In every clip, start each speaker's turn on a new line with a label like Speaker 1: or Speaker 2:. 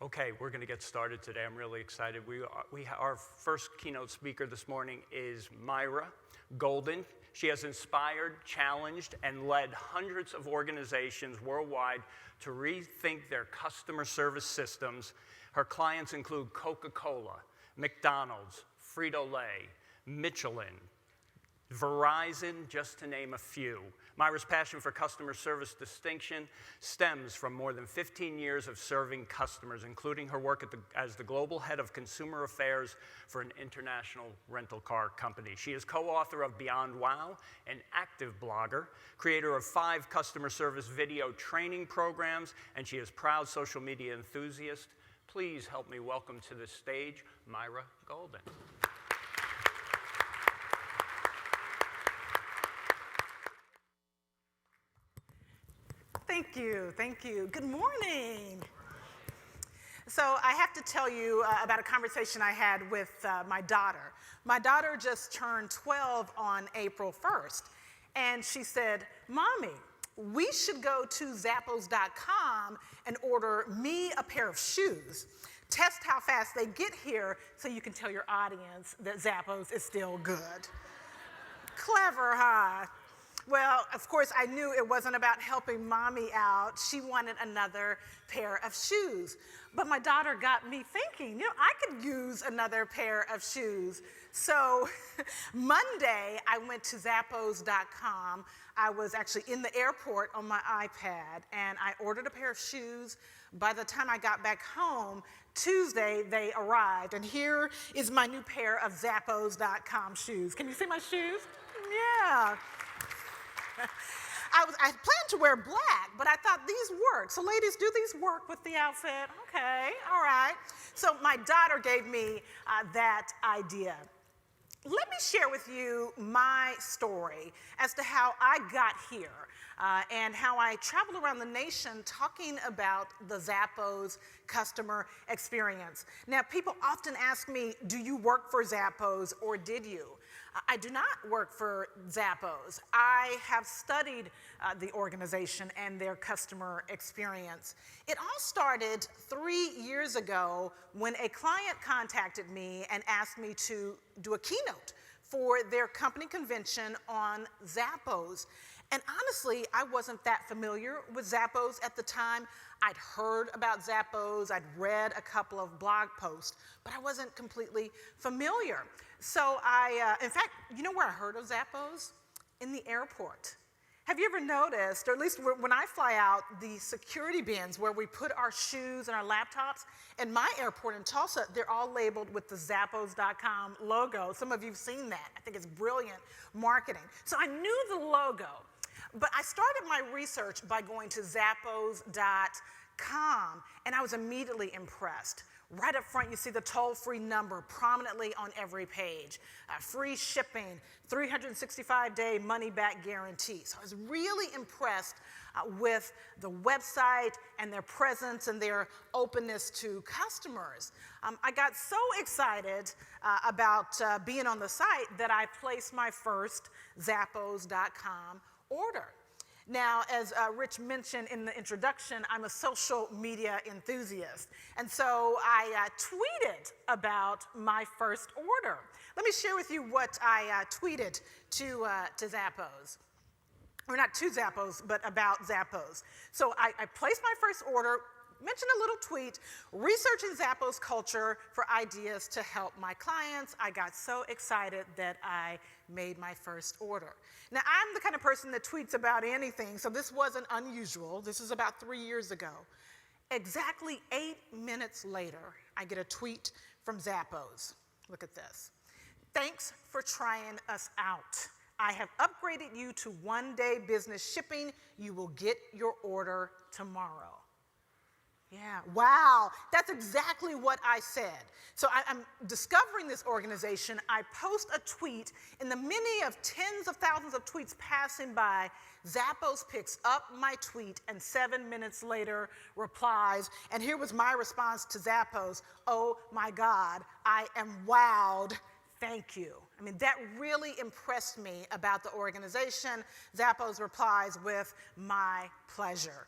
Speaker 1: Okay, we're going to get started today. I'm really excited. Our first keynote speaker this morning is Myra Golden. She has inspired, challenged, and led hundreds of organizations worldwide to rethink their customer service systems. Her clients include Coca-Cola, McDonald's, Frito-Lay, Michelin, Verizon, just to name a few. Myra's passion for customer service distinction stems from more than 15 years of serving customers, including her work as the global head of consumer affairs for an international rental car company. She is co-author of Beyond Wow, an active blogger, creator of 5 customer service video training programs, and she is a proud social media enthusiast. Please help me welcome to the stage Myra Golden.
Speaker 2: Thank you. Good morning. So I have to tell you about a conversation I had with my daughter. My daughter just turned 12 on April 1st, and she said, "Mommy, we should go to Zappos.com and order me a pair of shoes. Test how fast they get here so you can tell your audience that Zappos is still good." Clever, huh? Well, of course, I knew it wasn't about helping mommy out. She wanted another pair of shoes. But my daughter got me thinking, I could use another pair of shoes. So Monday, I went to Zappos.com. I was actually in the airport on my iPad, and I ordered a pair of shoes. By the time I got back home, Tuesday, they arrived. And here is my new pair of Zappos.com shoes. Can you see my shoes? Yeah. I planned to wear black, but I thought these work. So ladies, do these work with the outfit? Okay, all right. So my daughter gave me that idea. Let me share with you my story as to how I got here and how I traveled around the nation talking about the Zappos customer experience. Now, people often ask me, do you work for Zappos or did you? I do not work for Zappos. I have studied the organization and their customer experience. It all started 3 years ago when a client contacted me and asked me to do a keynote for their company convention on Zappos. And honestly, I wasn't that familiar with Zappos at the time. I'd heard about Zappos, I'd read a couple of blog posts, but I wasn't completely familiar. So in fact, you know where I heard of Zappos? In the airport. Have you ever noticed, or at least when I fly out, the security bins where we put our shoes and our laptops, in my airport in Tulsa, they're all labeled with the Zappos.com logo. Some of you have seen that. I think it's brilliant marketing. So I knew the logo, but I started my research by going to Zappos.com, and I was immediately impressed. Right up front, you see the toll-free number prominently on every page. Free shipping, 365-day money-back guarantee. So I was really impressed with the website and their presence and their openness to customers. I got so excited about being on the site that I placed my first Zappos.com order. Now, as Rich mentioned in the introduction, I'm a social media enthusiast. And so I tweeted about my first order. Let me share with you what I tweeted to Zappos. Or not to Zappos, but about Zappos. So I placed my first order, mentioned a little tweet, researching Zappos culture for ideas to help my clients. I got so excited that I made my first order. Now, I'm the kind of person that tweets about anything, so this wasn't unusual. This is about 3 years ago. Exactly 8 minutes later, I get a tweet from Zappos. Look at this. "Thanks for trying us out. I have upgraded you to 1-day business shipping. You will get your order tomorrow." Yeah, wow, that's exactly what I said. So I'm discovering this organization. I post a tweet. In the many of tens of thousands of tweets passing by, Zappos picks up my tweet and 7 minutes later replies. And here was my response to Zappos: "Oh my God, I am wowed. Thank you." I mean, that really impressed me about the organization. Zappos replies with, "My pleasure."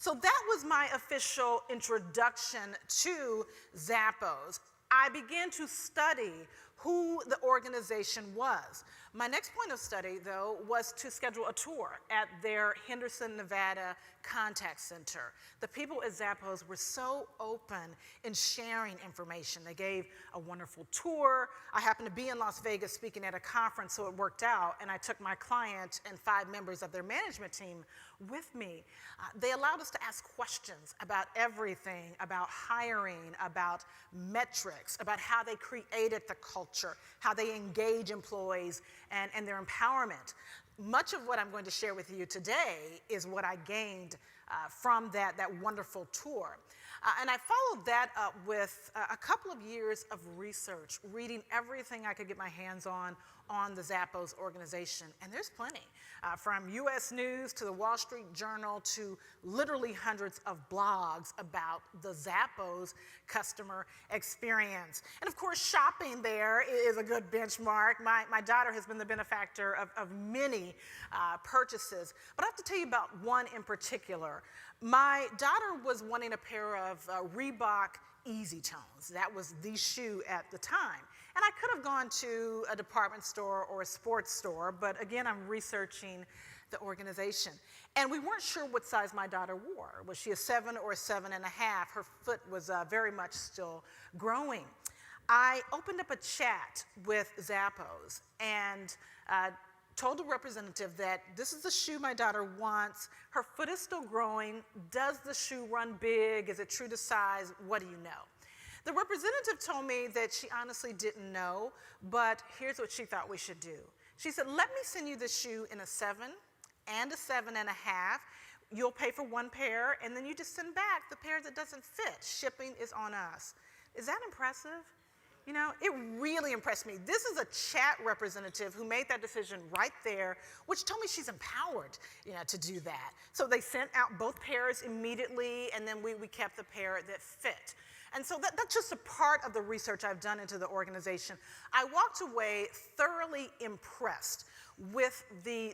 Speaker 2: So that was my official introduction to Zappos. I began to study who the organization was. My next point of study, though, was to schedule a tour at their Henderson, Nevada contact center. The people at Zappos were so open in sharing information. They gave a wonderful tour. I happened to be in Las Vegas speaking at a conference, so it worked out, and I took my client and 5 members of their management team with me. They allowed us to ask questions about everything, about hiring, about metrics, about how they created the culture, how they engage employees, and their empowerment. Much of what I'm going to share with you today is what I gained from that wonderful tour. And I followed that up with a couple of years of research, reading everything I could get my hands on the Zappos organization. And there's plenty, from US News to the Wall Street Journal to literally hundreds of blogs about the Zappos customer experience. And of course, shopping there is a good benchmark. My daughter has been the benefactor of many purchases. But I have to tell you about one in particular. My daughter was wanting a pair of Reebok Easy Tones. That was the shoe at the time. And I could have gone to a department store or a sports store, but again, I'm researching the organization. And we weren't sure what size my daughter wore. Was she a 7 or a 7.5? Her foot was very much still growing. I opened up a chat with Zappos and told the representative that this is the shoe my daughter wants. Her foot is still growing. Does the shoe run big? Is it true to size? What do you know? The representative told me that she honestly didn't know, but here's what she thought we should do. She said, let me send you the shoe in a 7 and a 7.5. You'll pay for one pair, and then you just send back the pair that doesn't fit. Shipping is on us. Is that impressive? You know, it really impressed me. This is a chat representative who made that decision right there, which told me she's empowered, to do that. So they sent out both pairs immediately, and then we kept the pair that fit. And so that's just a part of the research I've done into the organization. I walked away thoroughly impressed with the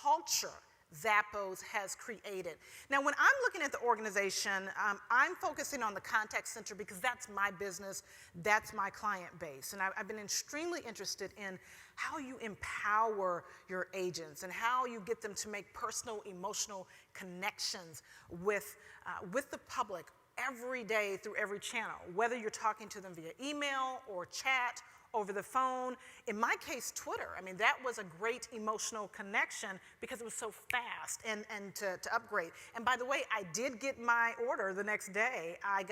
Speaker 2: culture Zappos has created. Now, when I'm looking at the organization, I'm focusing on the contact center because that's my business, that's my client base. And I've been extremely interested in how you empower your agents and how you get them to make personal, emotional connections with the public every day through every channel, whether you're talking to them via email or chat, over the phone. In my case, Twitter. I mean, that was a great emotional connection because it was so fast and to upgrade. And by the way, I did get my order the next day. I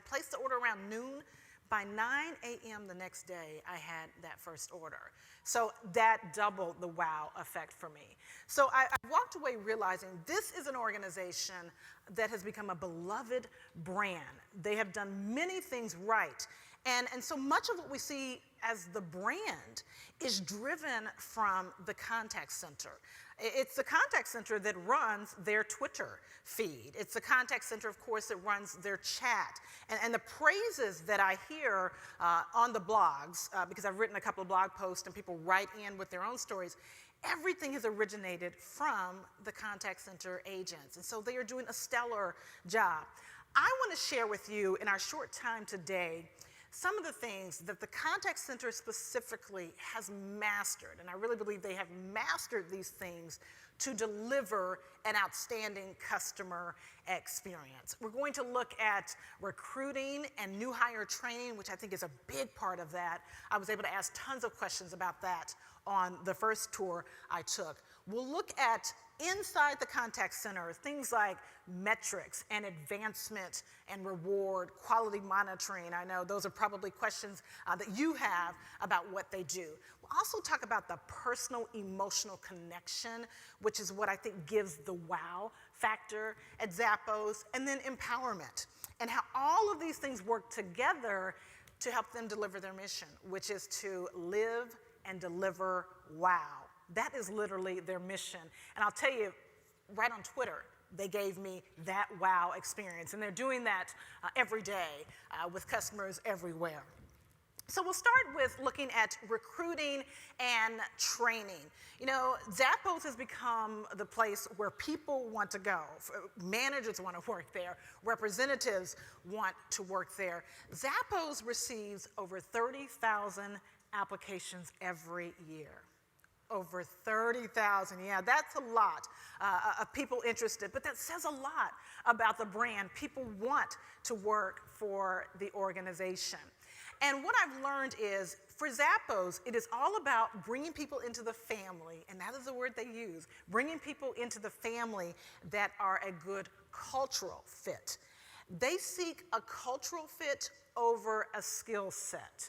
Speaker 2: placed the order around noon. By 9 a.m. the next day, I had that first order. So that doubled the wow effect for me. So I walked away realizing this is an organization that has become a beloved brand. They have done many things right. And so much of what we see as the brand is driven from the contact center. It's the contact center that runs their Twitter feed. It's the contact center, of course, that runs their chat. And the praises that I hear on the blogs, because I've written a couple of blog posts and people write in with their own stories, everything has originated from the contact center agents. And so they are doing a stellar job. I want to share with you in our short time today some of the things that the contact center specifically has mastered, and I really believe they have mastered these things to deliver an outstanding customer experience. We're going to look at recruiting and new hire training, which I think is a big part of that. I was able to ask tons of questions about that on the first tour I took. We'll look at inside the contact center, things like metrics and advancement and reward, quality monitoring. I know those are probably questions that you have about what they do. We'll also talk about the personal emotional connection, which is what I think gives the wow factor at Zappos, and then empowerment, and how all of these things work together to help them deliver their mission, which is to live and deliver wow. That is literally their mission. And I'll tell you, right on Twitter, they gave me that wow experience. And they're doing that every day with customers everywhere. So we'll start with looking at recruiting and training. You know, Zappos has become the place where people want to go. Managers want to work there. Representatives want to work there. Zappos receives over 30,000 applications every year. Over 30,000, yeah, that's a lot of people interested, but that says a lot about the brand. People want to work for the organization. And what I've learned is, for Zappos, it is all about bringing people into the family, and that is the word they use, bringing people into the family that are a good cultural fit. They seek a cultural fit over a skill set.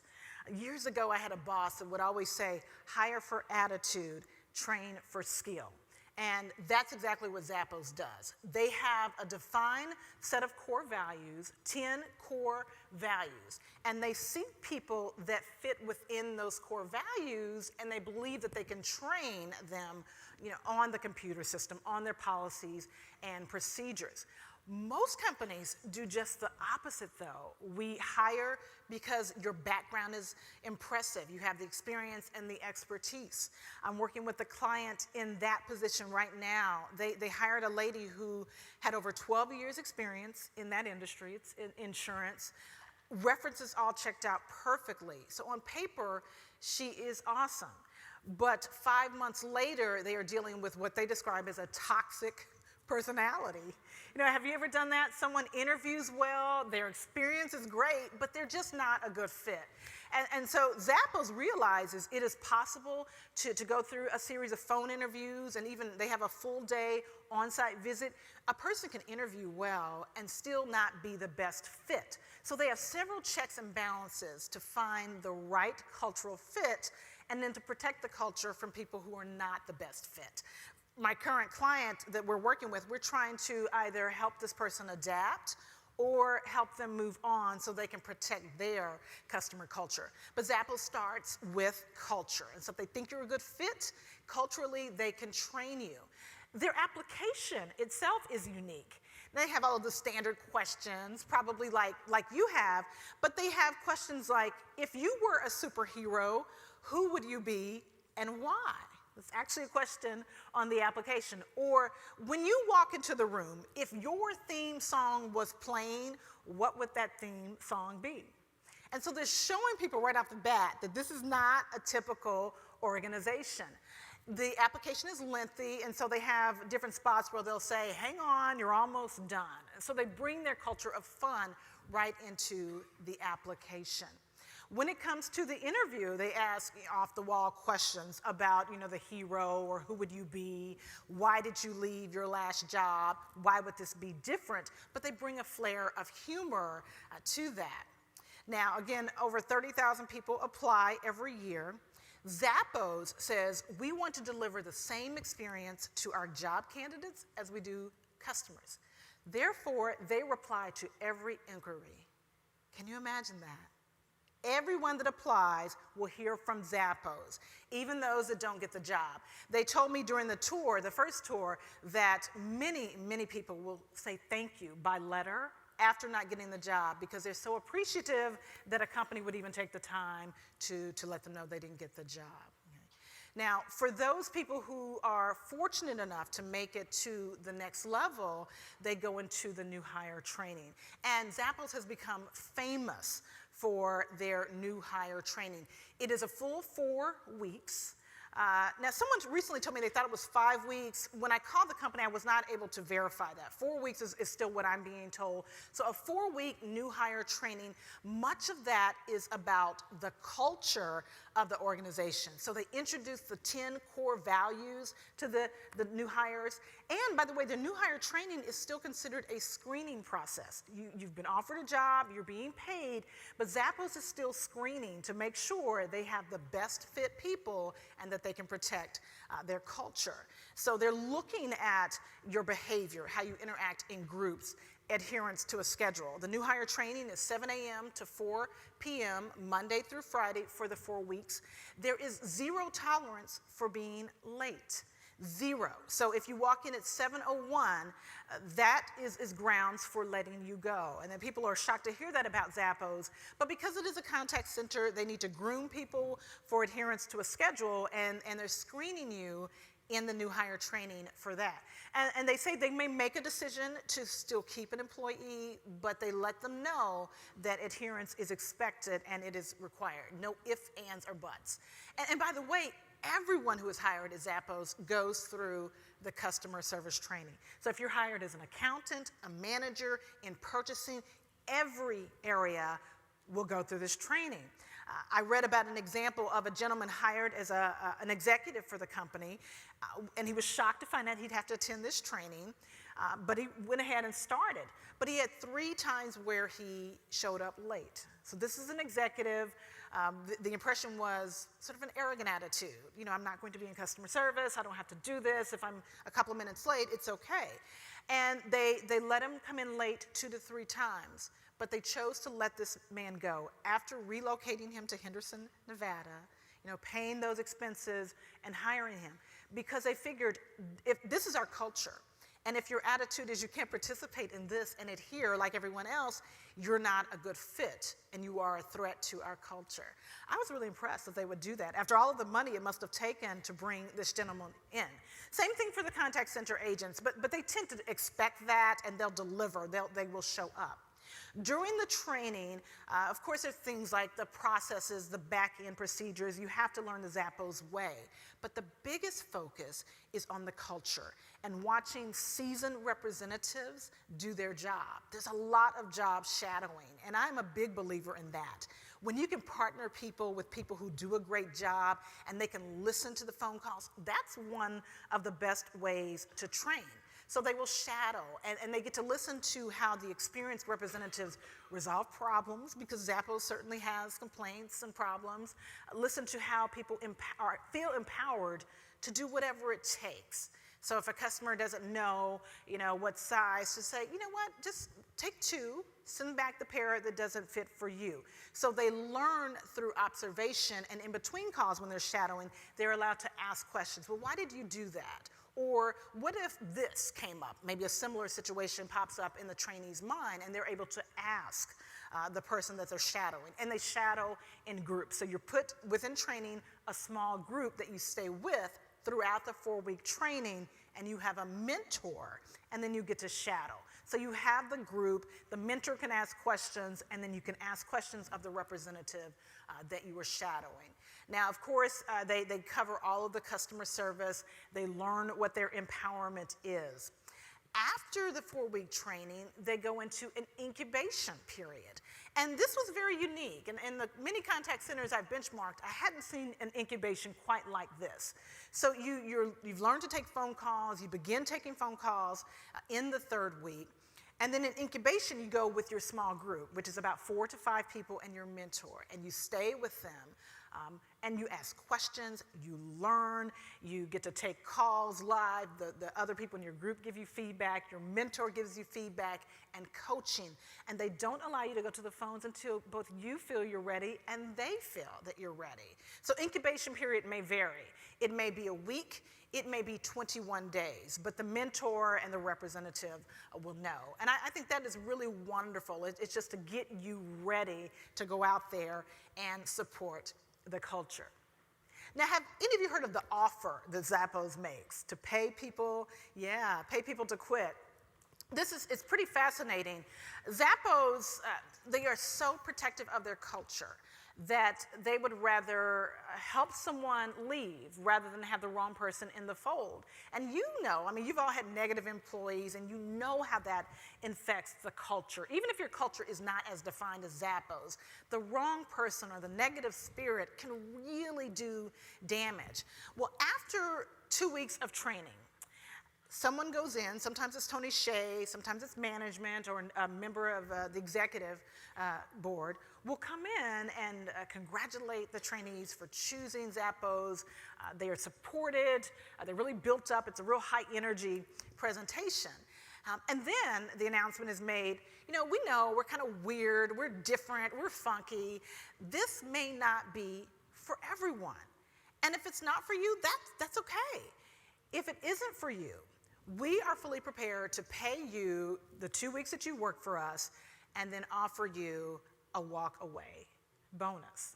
Speaker 2: Years ago, I had a boss that would always say, hire for attitude, train for skill. And that's exactly what Zappos does. They have a defined set of core values, 10 core values, and they seek people that fit within those core values, and they believe that they can train them, you know, on the computer system, on their policies and procedures. Most companies do just the opposite, though. We hire because your background is impressive. You have the experience and the expertise. I'm working with a client in that position right now. They hired a lady who had over 12 years experience in that industry. It's in insurance. References all checked out perfectly. So on paper, she is awesome. But 5 months later, they are dealing with what they describe as a toxic personality. You know, have you ever done that? Someone interviews well, their experience is great, but they're just not a good fit. And so Zappos realizes it is possible to go through a series of phone interviews, and even they have a full day on-site visit. A person can interview well and still not be the best fit. So they have several checks and balances to find the right cultural fit, and then to protect the culture from people who are not the best fit. My current client that we're working with, we're trying to either help this person adapt or help them move on so they can protect their customer culture. But Zappos starts with culture. And so if they think you're a good fit, culturally, they can train you. Their application itself is unique. They have all of the standard questions, probably like you have, but they have questions like, if you were a superhero, who would you be and why? It's actually a question on the application. Or when you walk into the room, if your theme song was playing, what would that theme song be? And so they're showing people right off the bat that this is not a typical organization. The application is lengthy, and so they have different spots where they'll say, hang on, you're almost done. And so they bring their culture of fun right into the application. When it comes to the interview, they ask off-the-wall questions about, you know, the hero, or who would you be? Why did you leave your last job? Why would this be different? But they bring a flair of humor to that. Now, again, over 30,000 people apply every year. Zappos says we want to deliver the same experience to our job candidates as we do customers. Therefore, they reply to every inquiry. Can you imagine that? Everyone that applies will hear from Zappos, even those that don't get the job. They told me during the tour, the first tour, that many, many people will say thank you by letter after not getting the job, because they're so appreciative that a company would even take the time to let them know they didn't get the job. Now, for those people who are fortunate enough to make it to the next level, they go into the new hire training. And Zappos has become famous for their new hire training. It is a full 4 weeks. Now, someone recently told me they thought it was 5 weeks. When I called the company, I was not able to verify that. 4 weeks is still what I'm being told. So a 4-week new hire training, much of that is about the culture of the organization. So they introduce the 10 core values to the new hires. And by the way, the new hire training is still considered a screening process. You've been offered a job, you're being paid, but Zappos is still screening to make sure they have the best fit people and that they can protect their culture. So they're looking at your behavior, how you interact in groups, adherence to a schedule. The new hire training is 7 a.m. to 4 p.m., Monday through Friday for the 4 weeks. There is zero tolerance for being late. 0. So if you walk in at 7:01, that is grounds for letting you go. And then people are shocked to hear that about Zappos, but because it is a contact center, they need to groom people for adherence to a schedule, and they're screening you in the new hire training for that. And they say they may make a decision to still keep an employee, but they let them know that adherence is expected and it is required. No ifs, ands, or buts. And by the way, everyone who is hired at Zappos goes through the customer service training. So if you're hired as an accountant, a manager, in purchasing, every area will go through this training. I read about an example of a gentleman hired as an executive for the company, and he was shocked to find out he'd have to attend this training, but he went ahead and started. But he had 3 times where he showed up late. So this is an executive. The impression was sort of an arrogant attitude. You know, I'm not going to be in customer service. I don't have to do this. If I'm a couple of minutes late, it's okay. And they let him come in late 2 to 3 times. But they chose to let this man go after relocating him to Henderson, Nevada, you know, paying those expenses and hiring him, because they figured, if this is our culture, and if your attitude is you can't participate in this and adhere like everyone else, you're not a good fit and you are a threat to our culture. I was really impressed that they would do that after all of the money it must have taken to bring this gentleman in. Same thing for the contact center agents, but they tend to expect that and they'll deliver, they will show up. During the training, of course, there's things like the processes, the back-end procedures. You have to learn the Zappos way. But the biggest focus is on the culture and watching seasoned representatives do their job. There's a lot of job shadowing, and I'm a big believer in that. When you can partner people with people who do a great job and they can listen to the phone calls, that's one of the best ways to train. So they will shadow, and they get to listen to how the experienced representatives resolve problems, because Zappos certainly has complaints and problems. Listen to how people feel empowered to do whatever it takes. So if a customer doesn't know, what size, to say, you know what, just take 2, send back the pair that doesn't fit for you. So they learn through observation, and in between calls when they're shadowing, they're allowed to ask questions. Well, why did you do that? Or what if this came up? Maybe a similar situation pops up in the trainee's mind, and they're able to ask the person that they're shadowing. And they shadow in groups. So you're put within training a small group that you stay with throughout the 4-week training, and you have a mentor, and then you get to shadow. So you have the group, the mentor can ask questions, and then you can ask questions of the representative that you were shadowing. Now, of course, they cover all of the customer service. They learn what their empowerment is. After the 4-week training, they go into an incubation period. And this was very unique. And in the many contact centers I've benchmarked, I hadn't seen an incubation quite like this. So you've learned to take phone calls. You begin taking phone calls in the 3rd week. And then in incubation, you go with your small group, which is about 4 to 5 people and your mentor. And you stay with them. And you ask questions, you learn, you get to take calls live, the other people in your group give you feedback, your mentor gives you feedback and coaching. And they don't allow you to go to the phones until both you feel you're ready and they feel that you're ready. So incubation period may vary. It may be a week, it may be 21 days, but the mentor and the representative will know. And I think that is really wonderful. It's just to get you ready to go out there and support the culture. Now, have any of you heard of the offer that Zappos makes to pay people? Yeah, pay people to quit. It's pretty fascinating. Zappos, they are so protective of their culture that they would rather help someone leave rather than have the wrong person in the fold. And you've all had negative employees, and you know how that infects the culture. Even if your culture is not as defined as Zappos, the wrong person or the negative spirit can really do damage. Well, after 2 weeks of training, someone goes in, sometimes it's Tony Shea, sometimes it's management or a member of the executive board, will come in and congratulate the trainees for choosing Zappos. They are supported, they're really built up, it's a real high energy presentation. And then the announcement is made, we know we're kind of weird, we're different, we're funky. This may not be for everyone. And if it's not for you, that's okay. If it isn't for you, we are fully prepared to pay you the 2 weeks that you work for us and then offer you a walk away bonus.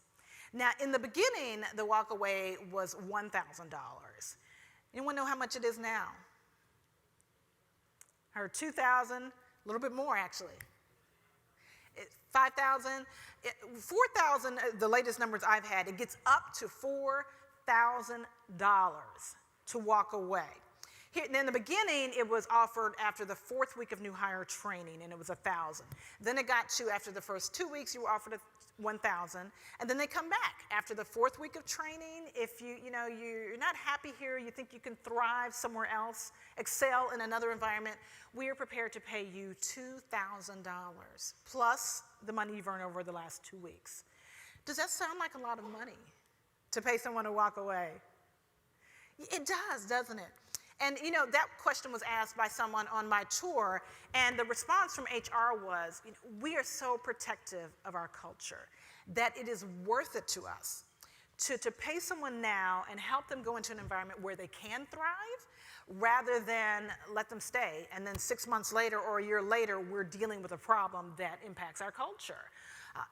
Speaker 2: Now, in the beginning, the walk away was $1,000. Anyone know how much it is now? Or $2,000, a little bit more actually. $5,000, $4,000, the latest numbers I've had, it gets up to $4,000 to walk away. Here, in the beginning, it was offered after the 4th week of new hire training, and it was $1,000. Then it got to, after the first 2 weeks, you were offered $1,000, and then they come back after the 4th week of training. If you're not happy here, you think you can thrive somewhere else, excel in another environment, we are prepared to pay you $2,000 plus the money you've earned over the last 2 weeks. Does that sound like a lot of money to pay someone to walk away? It does, doesn't it? And that question was asked by someone on my tour, and the response from HR was, we are so protective of our culture that it is worth it to us to pay someone now and help them go into an environment where they can thrive rather than let them stay. And then 6 months later or a year later, we're dealing with a problem that impacts our culture.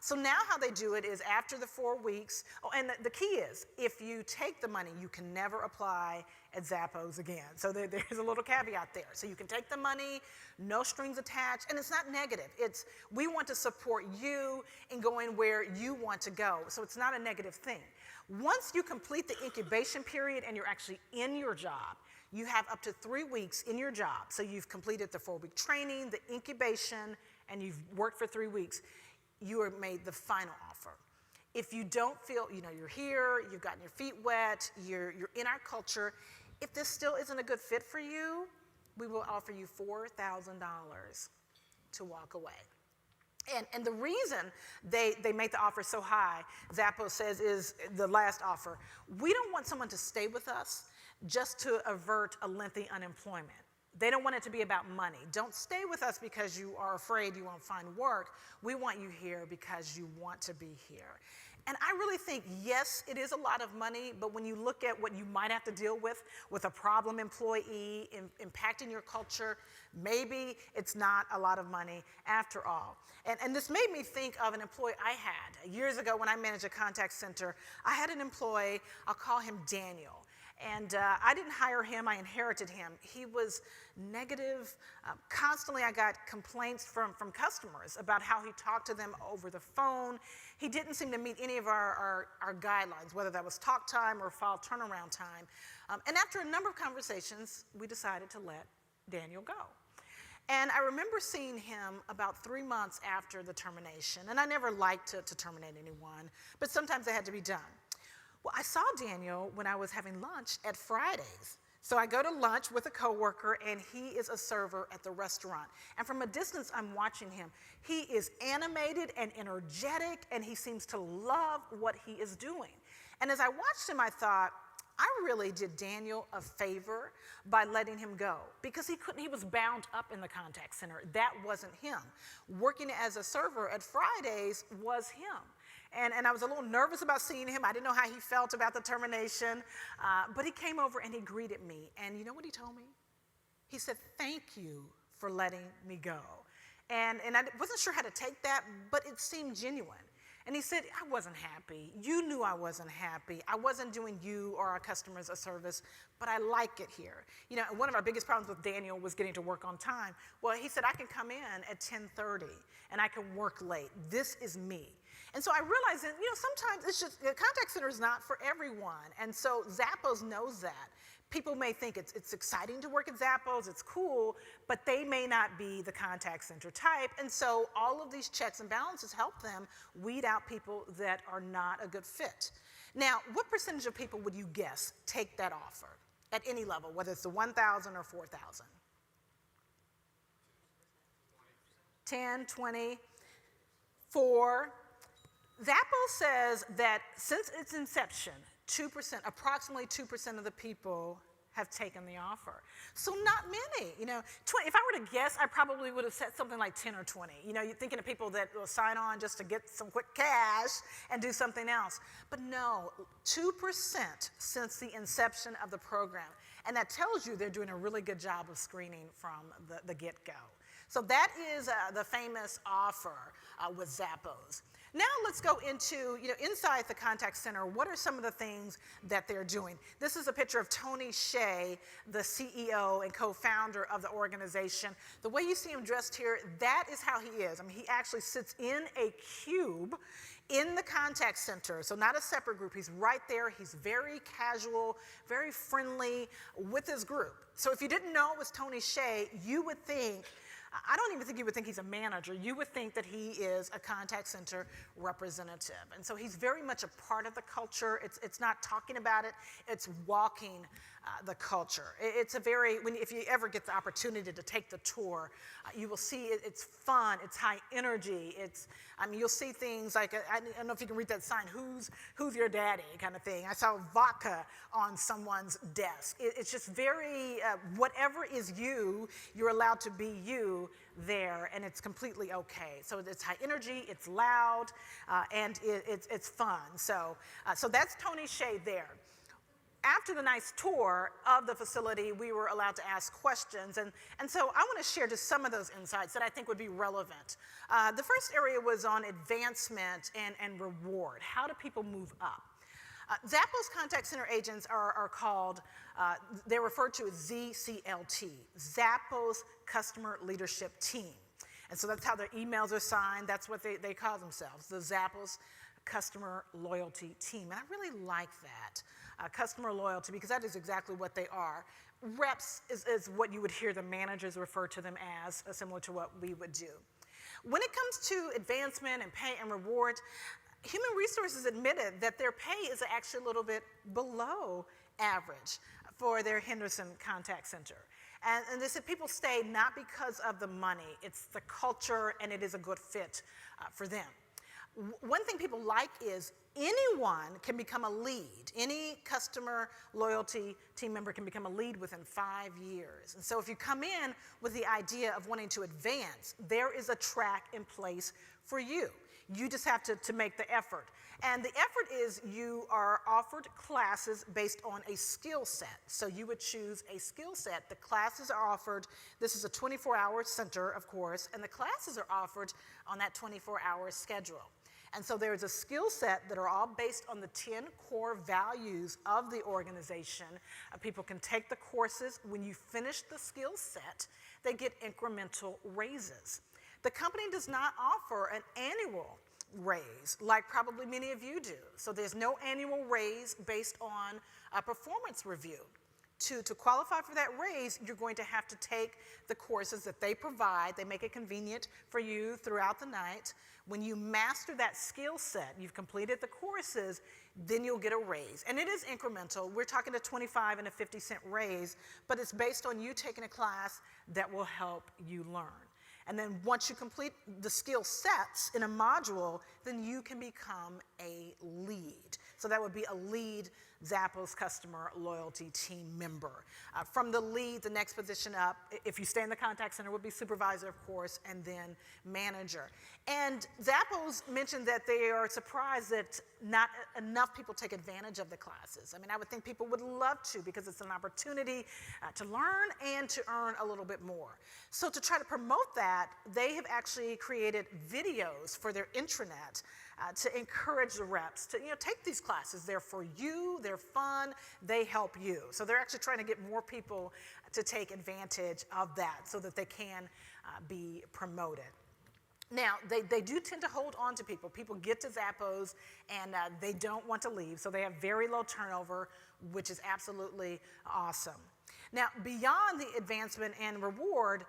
Speaker 2: So now how they do it is after the 4 weeks, and the key is, if you take the money, you can never apply at Zappos again. So there's a little caveat there. So you can take the money, no strings attached, and it's not negative. We want to support you in going where you want to go. So it's not a negative thing. Once you complete the incubation period and you're actually in your job, you have up to 3 weeks in your job. So you've completed the 4-week training, the incubation, and you've worked for 3 weeks. You are made the final offer. If you don't feel, you're here, you've gotten your feet wet, you're in our culture, if this still isn't a good fit for you, we will offer you $4,000 to walk away. And the reason they make the offer so high, Zappos says, is the last offer. We don't want someone to stay with us just to avert a lengthy unemployment. They don't want it to be about money. Don't stay with us because you are afraid you won't find work. We want you here because you want to be here. And I really think, yes, it is a lot of money, but when you look at what you might have to deal with a problem employee impacting your culture, maybe it's not a lot of money after all. And this made me think of an employee I had. Years ago when I managed a contact center, I had an employee, I'll call him Daniel. And I didn't hire him, I inherited him. He was negative. Constantly I got complaints from customers about how he talked to them over the phone. He didn't seem to meet any of our guidelines, whether that was talk time or file turnaround time. And after a number of conversations, we decided to let Daniel go. And I remember seeing him about 3 months after the termination. And I never liked to terminate anyone, but sometimes it had to be done. Well, I saw Daniel when I was having lunch at Fridays. So I go to lunch with a coworker, and he is a server at the restaurant. And from a distance, I'm watching him. He is animated and energetic, and he seems to love what he is doing. And as I watched him, I thought, I really did Daniel a favor by letting him go, because he was bound up in the contact center. That wasn't him. Working as a server at Fridays was him. And I was a little nervous about seeing him. I didn't know how he felt about the termination. But he came over and he greeted me. And you know what he told me? He said, "Thank you for letting me go." And I wasn't sure how to take that, but it seemed genuine. And he said, "I wasn't happy. You knew I wasn't happy. I wasn't doing you or our customers a service, but I like it here." One of our biggest problems with Daniel was getting to work on time. Well, he said, "I can come in at 10:30 and I can work late. This is me." And so I realized that, sometimes it's just, the contact center is not for everyone. And so Zappos knows that. People may think it's exciting to work at Zappos, it's cool, but they may not be the contact center type. And so all of these checks and balances help them weed out people that are not a good fit. Now, what percentage of people would you guess take that offer at any level, whether it's the 1,000 or 4,000? 10, 20, 4. Zappos says that since its inception, approximately 2% of the people have taken the offer. So not many, you know. If I were to guess, I probably would have said something like 10 or 20. You know, you're thinking of people that will sign on just to get some quick cash and do something else. But no, 2% since the inception of the program. And that tells you they're doing a really good job of screening from the get-go. So that is the famous offer with Zappos. Now let's go into, you know, inside the contact center, what are some of the things that they're doing? This is a picture of Tony Hsieh, the CEO and co-founder of the organization. The way you see him dressed here, that is how he is. I mean, he actually sits in a cube in the contact center, so not a separate group. He's right there. He's very casual, very friendly with his group. So if you didn't know it was Tony Hsieh, you would think, I don't even think you would think he's a manager. You would think that he is a contact center representative. And so he's very much a part of the culture. It's not talking about it, it's walking the culture. It's a very, if you ever get the opportunity to take the tour, you will see it's fun, it's high energy. You'll see things like, I don't know if you can read that sign, who's your daddy kind of thing. I saw vodka on someone's desk. It's just very, whatever is you, you're allowed to be you there, and it's completely okay. So it's high energy, it's loud, and it's fun. So that's Tony Hsieh there. After the nice tour of the facility, we were allowed to ask questions, and so I want to share just some of those insights that I think would be relevant. The first area was on advancement and reward. How do people move up? Zappos contact center agents are called, they're referred to as ZCLT, Zappos Customer Leadership Team. And so that's how their emails are signed. That's what they call themselves, the Zappos Customer Loyalty Team. And I really like that, customer loyalty, because that is exactly what they are. Reps is what you would hear the managers refer to them as, similar to what we would do. When it comes to advancement and pay and reward, Human Resources admitted that their pay is actually a little bit below average for their Henderson contact center. And they said people stay not because of the money, it's the culture, and it is a good fit for them. One thing people like is anyone can become a lead. Any customer loyalty team member can become a lead within 5 years. And so if you come in with the idea of wanting to advance, there is a track in place for you. You just have to make the effort. And the effort is you are offered classes based on a skill set. So you would choose a skill set. The classes are offered, this is a 24-hour center, of course, and the classes are offered on that 24-hour schedule. And so there's a skill set that are all based on the 10 core values of the organization. People can take the courses. When you finish the skill set, they get incremental raises. The company does not offer an annual raise like probably many of you do. So there's no annual raise based on a performance review. To qualify for that raise, you're going to have to take the courses that they provide. They make it convenient for you throughout the night. When you master that skill set, you've completed the courses, then you'll get a raise. And it is incremental. We're talking a 25 and a 50-cent raise, but it's based on you taking a class that will help you learn. And then once you complete the skill sets in a module, then you can become a lead. So that would be a lead Zappos customer loyalty team member. From the lead, the next position up, if you stay in the contact center, would be supervisor, of course, and then manager. And Zappos mentioned that they are surprised that not enough people take advantage of the classes. I mean, I would think people would love to because it's an opportunity to learn and to earn a little bit more. So to try to promote that, they have actually created videos for their intranet to encourage the reps to take these classes. They're for you, they're fun, they help you. So they're actually trying to get more people to take advantage of that so that they can be promoted. Now, they do tend to hold on to people. People get to Zappos and they don't want to leave, so they have very low turnover, which is absolutely awesome. Now, beyond the advancement and reward,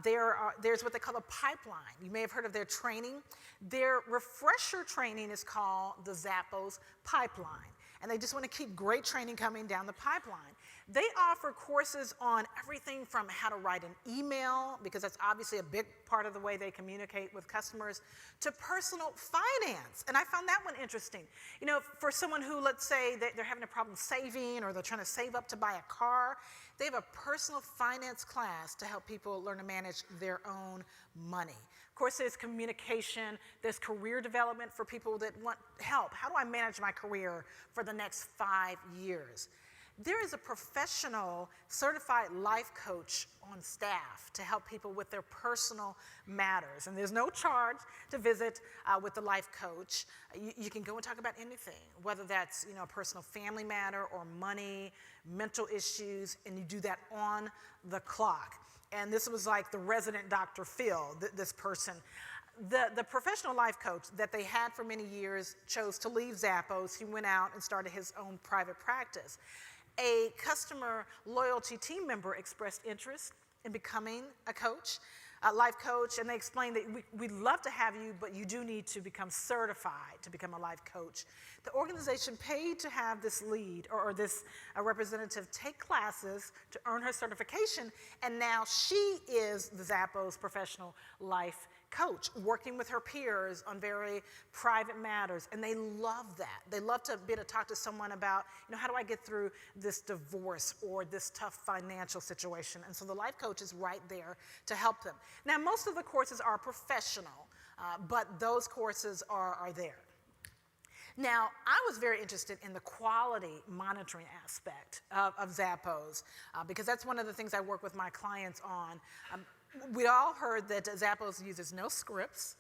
Speaker 2: there's what they call a pipeline. You may have heard of their training. Their refresher training is called the Zappos pipeline. And they just want to keep great training coming down the pipeline. They offer courses on everything from how to write an email, because that's obviously a big part of the way they communicate with customers, to personal finance. And I found that one interesting. You know, for someone who, let's say, they're having a problem saving, or they're trying to save up to buy a car, they have a personal finance class to help people learn to manage their own money. Of course, there's communication, there's career development for people that want help. How do I manage my career for the next 5 years? There is a professional certified life coach on staff to help people with their personal matters. And there's no charge to visit with the life coach. You can go and talk about anything, whether that's, you know, a personal family matter or money, mental issues, and you do that on the clock. And this was like the resident Dr. Phil, this person. The professional life coach that they had for many years chose to leave Zappos. He went out and started his own private practice. A customer loyalty team member expressed interest in becoming a life coach, and they explained that we'd love to have you, but you do need to become certified to become a life coach. The organization paid to have this lead or this representative take classes to earn her certification, and now she is the Zappos professional life coach, working with her peers on very private matters, and they love that. They love to be able to talk to someone about, you know, how do I get through this divorce or this tough financial situation? And so the life coach is right there to help them. Now, most of the courses are professional, but those courses are there. Now, I was very interested in the quality monitoring aspect of Zappos, because that's one of the things I work with my clients on. We all heard that Zappos uses no scripts,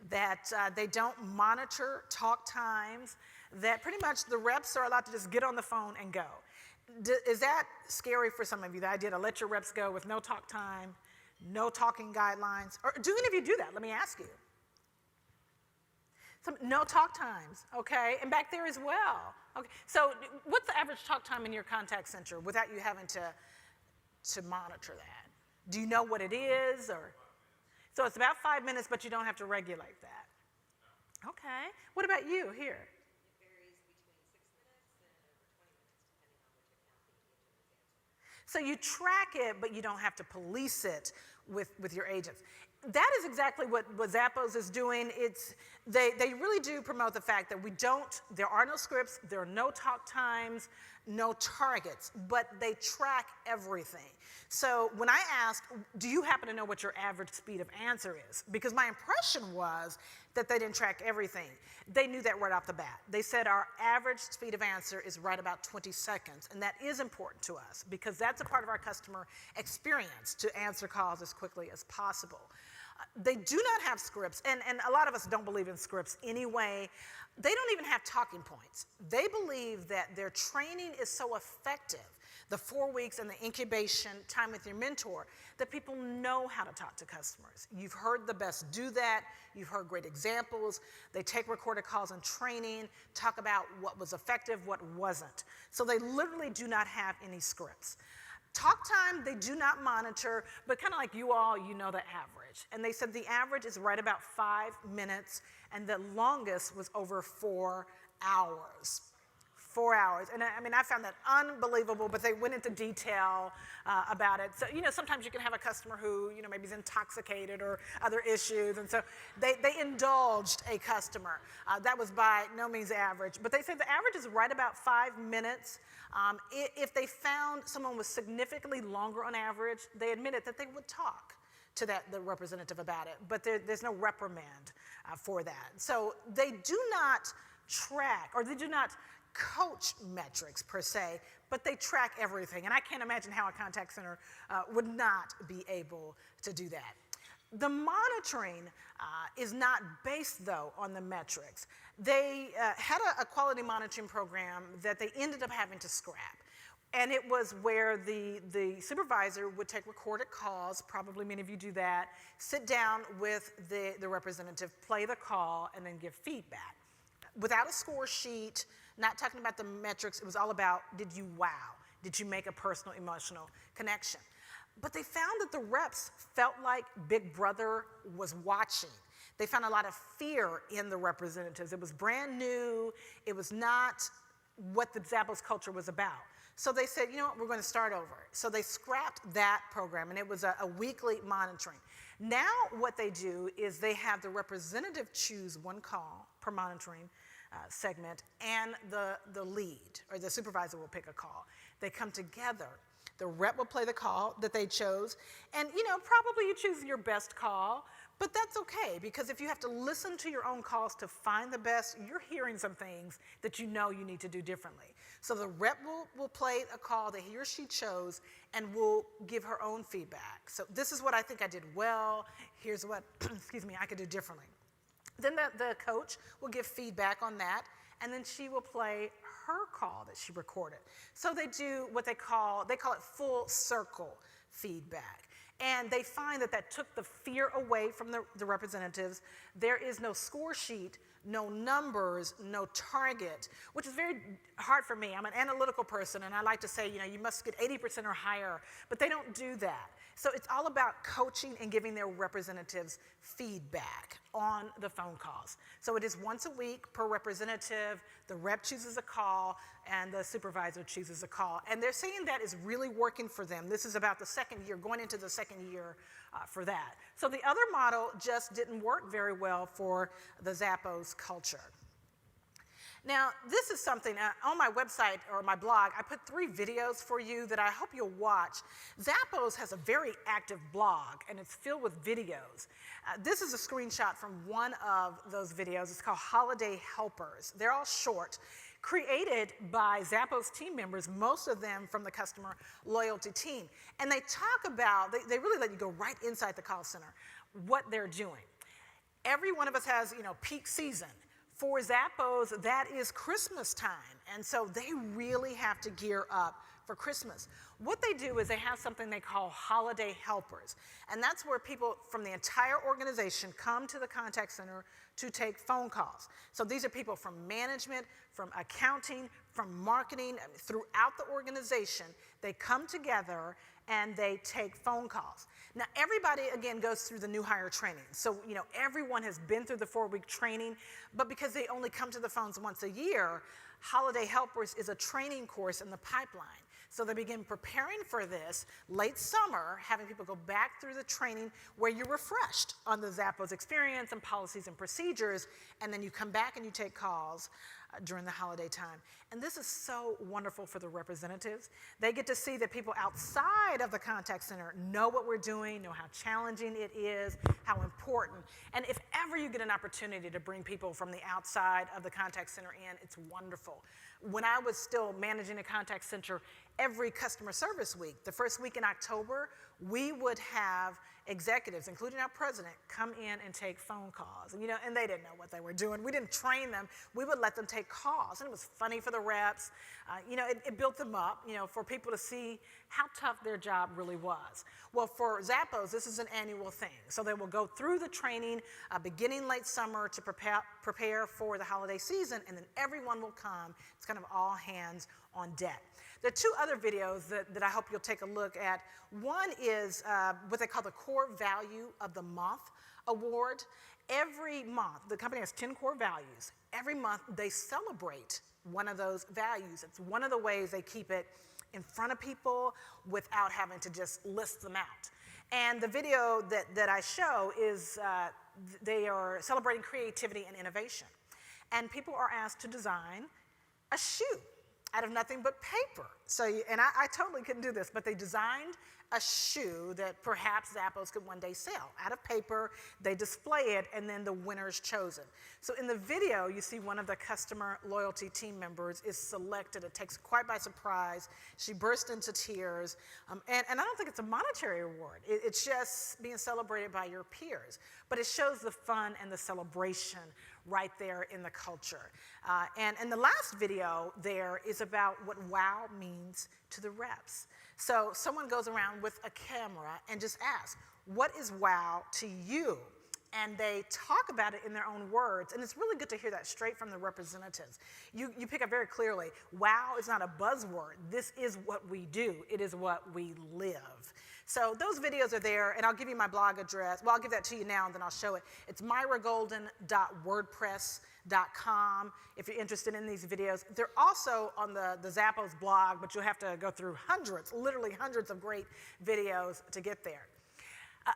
Speaker 2: that they don't monitor talk times, that pretty much the reps are allowed to just get on the phone and go. Is that scary for some of you, the idea to let your reps go with no talk time, no talking guidelines? Or do any of you do that? Let me ask you. No talk times, okay? And back there as well. Okay. So what's the average talk time in your contact center without you having to monitor that? Do you know what it is? Or so it's about 5 minutes, but you don't have to regulate that. Okay. What about you here?
Speaker 3: It varies between 6 minutes and over 20 minutes, depending on which account the agent is answering.
Speaker 2: So you track it, but you don't have to police it with your agents. That is exactly what Zappos is doing. They really do promote the fact that there are no scripts, there are no talk times, no targets, but they track everything. So when I asked, do you happen to know what your average speed of answer is? Because my impression was that they didn't track everything. They knew that right off the bat. They said our average speed of answer is right about 20 seconds, and that is important to us because that's a part of our customer experience, to answer calls as quickly as possible. They do not have scripts, and a lot of us don't believe in scripts anyway. They don't even have talking points. They believe that their training is so effective, the 4 weeks and the incubation time with your mentor, that people know how to talk to customers. You've heard the best do that. You've heard great examples. They take recorded calls and training, talk about what was effective, what wasn't. So they literally do not have any scripts. Talk time, they do not monitor, but kind of like you all, you know the average. And they said the average is right about 5 minutes, and the longest was over 4 hours. 4 hours. And I mean, I found that unbelievable, but they went into detail about it. So, you know, sometimes you can have a customer who, you know, maybe is intoxicated or other issues. And so they indulged a customer. That was by no means average. But they said the average is right about 5 minutes. If they found someone was significantly longer on average, they admitted that they would talk to the representative about it. But there's no reprimand for that. So they do not track, or they do not coach metrics per se, but they track everything. And I can't imagine how a contact center would not be able to do that. The monitoring is not based, though, on the metrics. They had a quality monitoring program that they ended up having to scrap. And it was where the supervisor would take recorded calls, probably many of you do that, sit down with the representative, play the call, and then give feedback. Without a score sheet, not talking about the metrics, it was all about, did you wow? Did you make a personal, emotional connection? But they found that the reps felt like Big Brother was watching. They found a lot of fear in the representatives. It was brand new. It was not what the Zappos culture was about. So they said, you know what, we're going to start over. So they scrapped that program, and it was a weekly monitoring. Now what they do is they have the representative choose one call per monitoring segment, and the lead, or the supervisor, will pick a call. They come together. The rep will play the call that they chose, and probably you choose your best call, but that's okay, because if you have to listen to your own calls to find the best, you're hearing some things that you need to do differently. So the rep will play a call that he or she chose and will give her own feedback. So this is what I think I did well. Here's what, I could do differently. Then the coach will give feedback on that, and then she will play her call that she recorded. So they do what they call it full circle feedback. And they find that took the fear away from the representatives. There is no score sheet, no numbers, no target, which is very hard for me. I'm an analytical person, and I like to say, you must get 80% or higher, but they don't do that. So it's all about coaching and giving their representatives feedback on the phone calls. So it is once a week per representative. The rep chooses a call, and the supervisor chooses a call. And they're saying that is really working for them. This is about the second year, going into the second year for that. So the other model just didn't work very well for the Zappos culture. Now, this is something on my website or my blog, I put 3 videos for you that I hope you'll watch. Zappos has a very active blog, and it's filled with videos. This is a screenshot from one of those videos. It's called Holiday Helpers. They're all short, created by Zappos team members, most of them from the customer loyalty team. And they talk about, they really let you go right inside the call center, what they're doing. Every one of us has, peak season. For Zappos, that is Christmas time, and so they really have to gear up for Christmas. What they do is they have something they call holiday helpers, and that's where people from the entire organization come to the contact center to take phone calls. So these are people from management, from accounting, from marketing, throughout the organization. They come together and they take phone calls. Now, everybody, again, goes through the new hire training. So, everyone has been through the 4-week training, but because they only come to the phones once a year, Holiday Helpers is a training course in the pipeline. So they begin preparing for this late summer, having people go back through the training where you're refreshed on the Zappos experience and policies and procedures, and then you come back and you take calls during the holiday time. And this is so wonderful for the representatives. They get to see that people outside of the contact center know what we're doing, know how challenging it is, how important. And if ever you get an opportunity to bring people from the outside of the contact center in, it's wonderful. When I was still managing a contact center, every customer service week, the first week in October, we would have executives, including our president, come in and take phone calls. And, and they didn't know what they were doing. We didn't train them. We would let them take calls. And it was funny for the reps. It built them up, for people to see how tough their job really was. Well, for Zappos, this is an annual thing. So they will go through the training beginning late summer to prepare for the holiday season, and then everyone will come. It's kind of all hands on deck. There are 2 other videos that I hope you'll take a look at. One is what they call the Core Value of the Month Award. Every month, the company has 10 core values. Every month, they celebrate one of those values. It's one of the ways they keep it in front of people without having to just list them out. And the video that I show is they are celebrating creativity and innovation. And people are asked to design a shoe out of nothing but paper. So, and I totally couldn't do this, but they designed a shoe that perhaps Zappos could one day sell. Out of paper, they display it, and then the winner's chosen. So in the video, you see one of the customer loyalty team members is selected. It takes her quite by surprise. She burst into tears. And I don't think it's a monetary award. It's just being celebrated by your peers. But it shows the fun and the celebration right there in the culture. And the last video there is about what wow means to the reps. So someone goes around with a camera and just asks, what is wow to you? and they talk about it in their own words, and it's really good to hear that straight from the representatives. You pick up very clearly, wow is not a buzzword. This is what we do. It is what we live. So those videos are there, and I'll give you my blog address. Well, I'll give that to you now, and then I'll show it. It's myragolden.wordpress.com if you're interested in these videos. They're also on the Zappos blog, but you'll have to go through hundreds, literally hundreds of great videos to get there.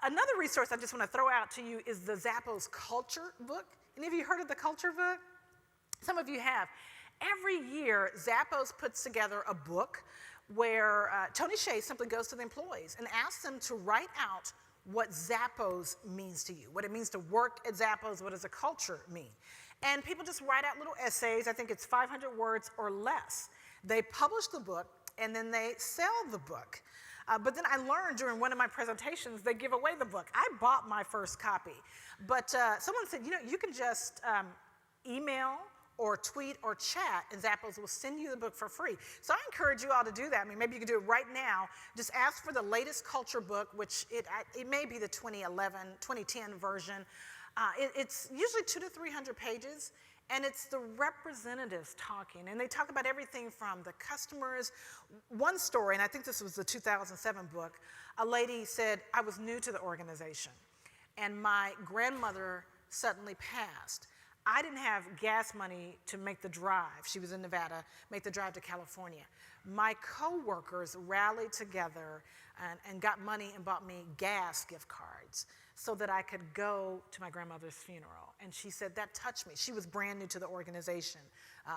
Speaker 2: Another resource I just want to throw out to you is the Zappos Culture book. Any of you heard of the Culture book? Some of you have. Every year, Zappos puts together a book where Tony Hsieh simply goes to the employees and asks them to write out what Zappos means to you, what it means to work at Zappos, what does a culture mean? And people just write out little essays. I think it's 500 words or less. They publish the book, and then they sell the book. But then I learned during one of my presentations, they give away the book. I bought my first copy. But someone said, you can just email or tweet or chat, and Zappos will send you the book for free. So I encourage you all to do that. I mean, maybe you can do it right now. Just ask for the latest culture book, which it may be the 2010 version. It's usually 200 to 300 pages, and it's the representatives talking. And they talk about everything from the customers. One story, and I think this was the 2007 book, a lady said, I was new to the organization, and my grandmother suddenly passed. I didn't have gas money to make the drive. She was in Nevada, make the drive to California. My coworkers rallied together and got money and bought me gas gift cards so that I could go to my grandmother's funeral. And she said, that touched me. She was brand new to the organization,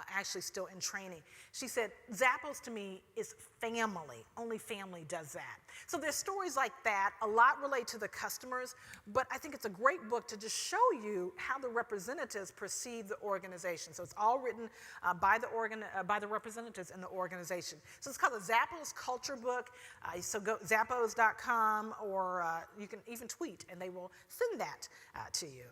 Speaker 2: actually still in training. She said, Zappos to me is family. Only family does that. So there's stories like that. A lot relate to the customers, but I think it's a great book to just show you how the representatives perceive the organization. So it's all written by the representatives in the organization. So it's called the Zappos Culture Book. So go zappos.com, or you can even tweet, and they will send that to you.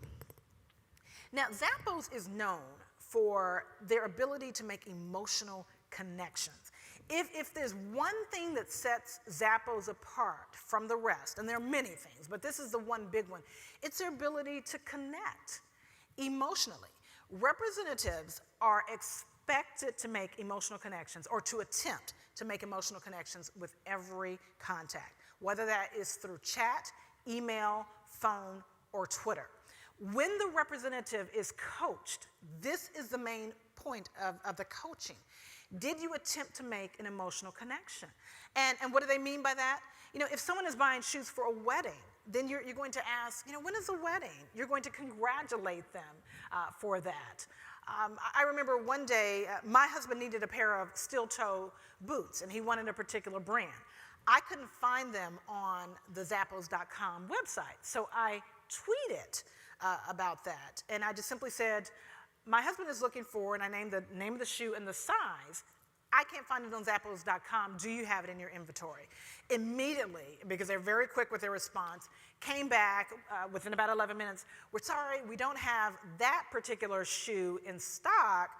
Speaker 2: Now, Zappos is known for their ability to make emotional connections. If there's one thing that sets Zappos apart from the rest, and there are many things, but this is the one big one, it's their ability to connect emotionally. Representatives are expected to make emotional connections, or to attempt to make emotional connections with every contact, whether that is through chat, email, phone, or Twitter. When the representative is coached, this is the main point of the coaching. Did you attempt to make an emotional connection? And what do they mean by that? If someone is buying shoes for a wedding, then you're going to ask, when is the wedding? You're going to congratulate them for that. I remember one day, my husband needed a pair of steel-toe boots, and he wanted a particular brand. I couldn't find them on the Zappos.com website, so I tweeted about that. And I just simply said, my husband is looking for, and I named the name of the shoe and the size. I can't find it on Zappos.com. Do you have it in your inventory? Immediately, because they're very quick with their response, came back within about 11 minutes. We're sorry, we don't have that particular shoe in stock,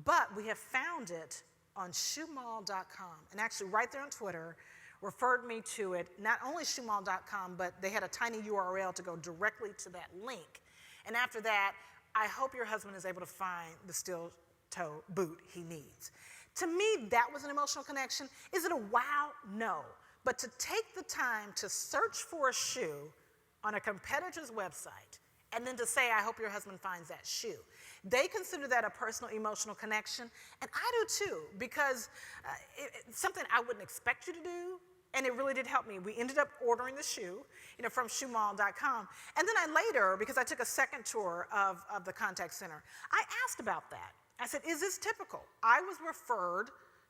Speaker 2: but we have found it on shoemall.com. And actually right there on Twitter, referred me to it, not only shoemall.com, but they had a tiny URL to go directly to that link. And after that, I hope your husband is able to find the steel-toe boot he needs. To me, that was an emotional connection. Is it a wow? No. But to take the time to search for a shoe on a competitor's website, and then to say, I hope your husband finds that shoe. They consider that a personal emotional connection, and I do too, because it's something I wouldn't expect you to do, and it really did help me. We ended up ordering the shoe, from shoemall.com, and then I later, because I took a second tour of the contact center, I asked about that. I said, is this typical? I was referred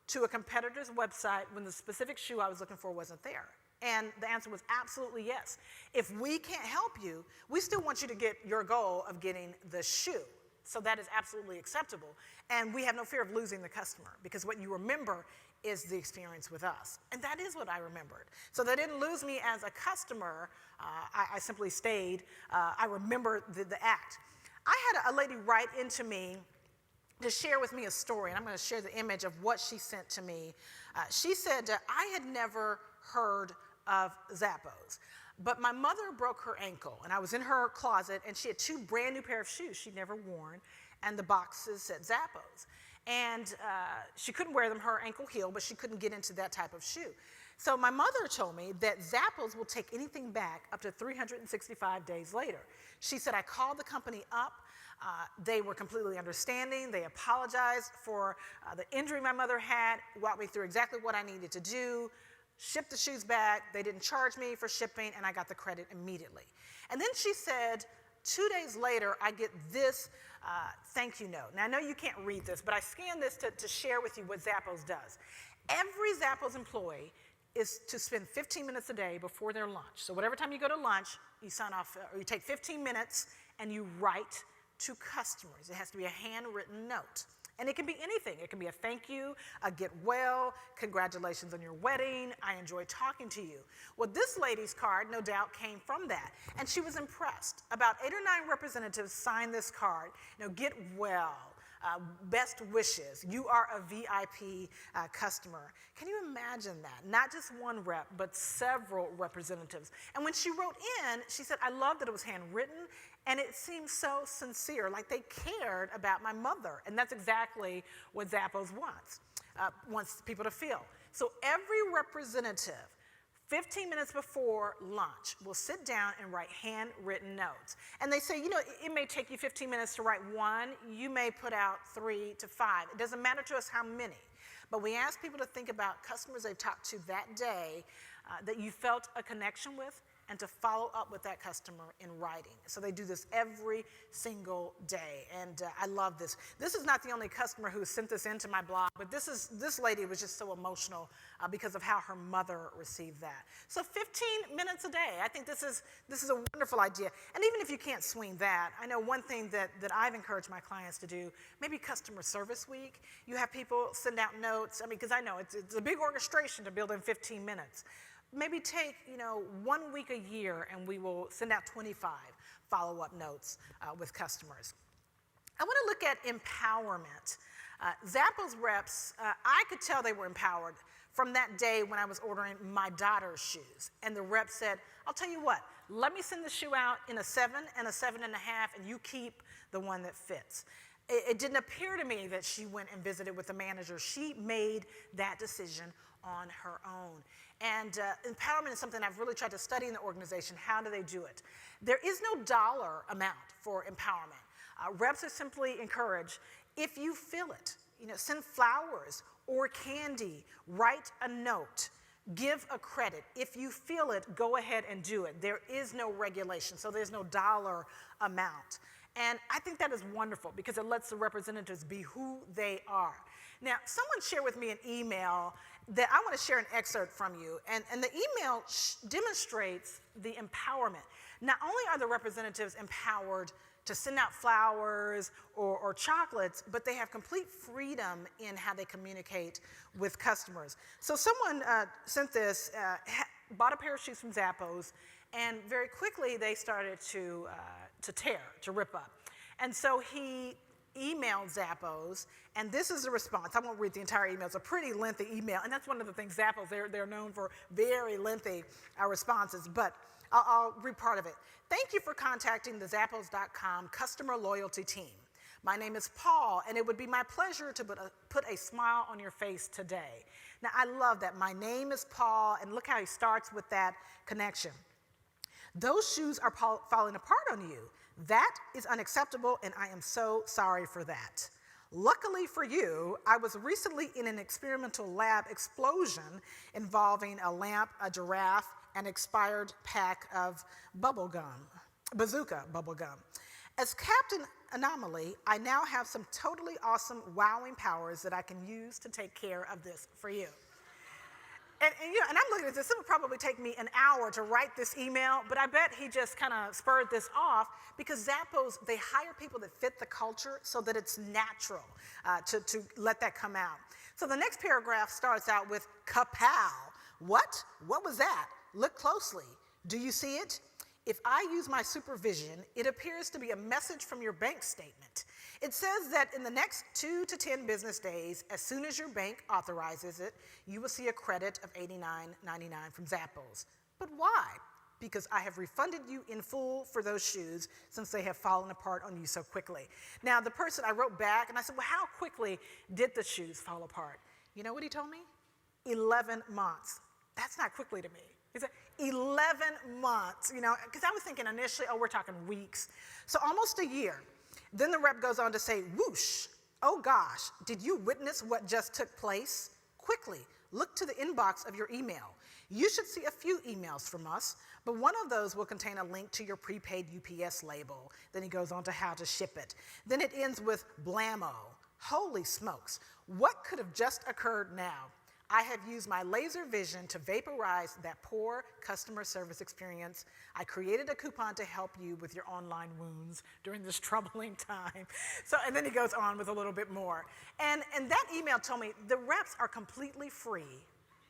Speaker 2: to a competitor's website when the specific shoe I was looking for wasn't there. And the answer was absolutely yes. If we can't help you, we still want you to get your goal of getting the shoe. So that is absolutely acceptable. And we have no fear of losing the customer, because what you remember is the experience with us. And that is what I remembered. So they didn't lose me as a customer. I simply stayed. I remember the act. I had a lady write into me to share with me a story, and I'm going to share the image of what she sent to me. She said, I had never heard of Zappos. But my mother broke her ankle, and I was in her closet, and she had 2 brand new pair of shoes she'd never worn, and the boxes said Zappos. And she couldn't wear them, her ankle healed, but she couldn't get into that type of shoe. So my mother told me that Zappos will take anything back up to 365 days later. She said, I called the company up. They were completely understanding. They apologized for the injury my mother had, walked me through exactly what I needed to do, shipped the shoes back. They didn't charge me for shipping, and I got the credit immediately. And then she said, 2 days later, I get this thank you note. Now, I know you can't read this, but I scanned this to share with you what Zappos does. Every Zappos employee is to spend 15 minutes a day before their lunch. So whatever time you go to lunch, you sign off, or you take 15 minutes and you write to customers. It has to be a handwritten note. And it can be anything. It can be a thank you, a get well, congratulations on your wedding, I enjoyed talking to you. Well, this lady's card, no doubt, came from that. And she was impressed. About 8 or 9 representatives signed this card. Get well, best wishes, you are a VIP customer. Can you imagine that? Not just one rep, but several representatives. And when she wrote in, she said, I love that it was handwritten, and it seemed so sincere, like they cared about my mother. And that's exactly what Zappos wants people to feel. So every representative, 15 minutes before lunch, will sit down and write handwritten notes. And they say, it may take you 15 minutes to write one. You may put out 3 to 5. It doesn't matter to us how many. But we ask people to think about customers they've talked to that day that you felt a connection with, and to follow up with that customer in writing. So they do this every single day, and I love this. This is not the only customer who sent this into my blog, but this lady was just so emotional because of how her mother received that. So 15 minutes a day, I think this is a wonderful idea. And even if you can't swing that, I know one thing that I've encouraged my clients to do, maybe customer service week. You have people send out notes, because I know it's a big orchestration to build in 15 minutes. Maybe take, 1 week a year, and we will send out 25 follow-up notes with customers. I want to look at empowerment. Zappos reps, I could tell they were empowered from that day when I was ordering my daughter's shoes. And the rep said, I'll tell you what, let me send the shoe out in a 7 and a 7.5, and you keep the one that fits. It didn't appear to me that she went and visited with the manager. She made that decision on her own. And empowerment is something I've really tried to study in the organization. How do they do it? There is no dollar amount for empowerment. Reps are simply encouraged, if you feel it, send flowers or candy, write a note, give a credit. If you feel it, go ahead and do it. There is no regulation, so there's no dollar amount. And I think that is wonderful because it lets the representatives be who they are. Now, someone shared with me an email that I want to share an excerpt from you. And the email demonstrates the empowerment. Not only are the representatives empowered to send out flowers or chocolates, but they have complete freedom in how they communicate with customers. So someone sent this, bought a pair of shoes from Zappos, and very quickly they started to rip up. And so he emailed Zappos, and this is the response. I won't read the entire email. It's a pretty lengthy email, and that's one of the things Zappos, they're known for very lengthy responses, but I'll read part of it. Thank you for contacting the Zappos.com customer loyalty team. My name is Paul, and it would be my pleasure to put a smile on your face today. Now, I love that. My name is Paul, and look how he starts with that connection. Those shoes are falling apart on you. That is unacceptable, and I am so sorry for that. Luckily for you, I was recently in an experimental lab explosion involving a lamp, a giraffe, and expired pack of bazooka bubblegum. As Captain Anomaly, I now have some totally awesome, wowing powers that I can use to take care of this for you. And I'm looking at this, it would probably take me an hour to write this email, but I bet he just kind of spurred this off because Zappos, they hire people that fit the culture so that it's natural to let that come out. So the next paragraph starts out with kapow. What? What was that? Look closely. Do you see it? If I use my supervision, it appears to be a message from your bank statement. It says that in the next 2 to 10 business days, as soon as your bank authorizes it, you will see a credit of $89.99 from Zappos. But why? because I have refunded you in full for those shoes since they have fallen apart on you so quickly. Now, the person, I wrote back and I said, well, how quickly did the shoes fall apart? You know what he told me? 11 months. That's not quickly to me. He said, 11 months, because I was thinking initially, oh, we're talking weeks. So almost a year. Then the rep goes on to say, whoosh, oh gosh, did you witness what just took place? Quickly, look to the inbox of your email. You should see a few emails from us, but one of those will contain a link to your prepaid UPS label. Then he goes on to how to ship it. Then it ends with blammo. Holy smokes, what could have just occurred now? I have used my laser vision to vaporize that poor customer service experience. I created a coupon to help you with your online wounds during this troubling time. So, and then he goes on with a little bit more. And that email told me the reps are completely free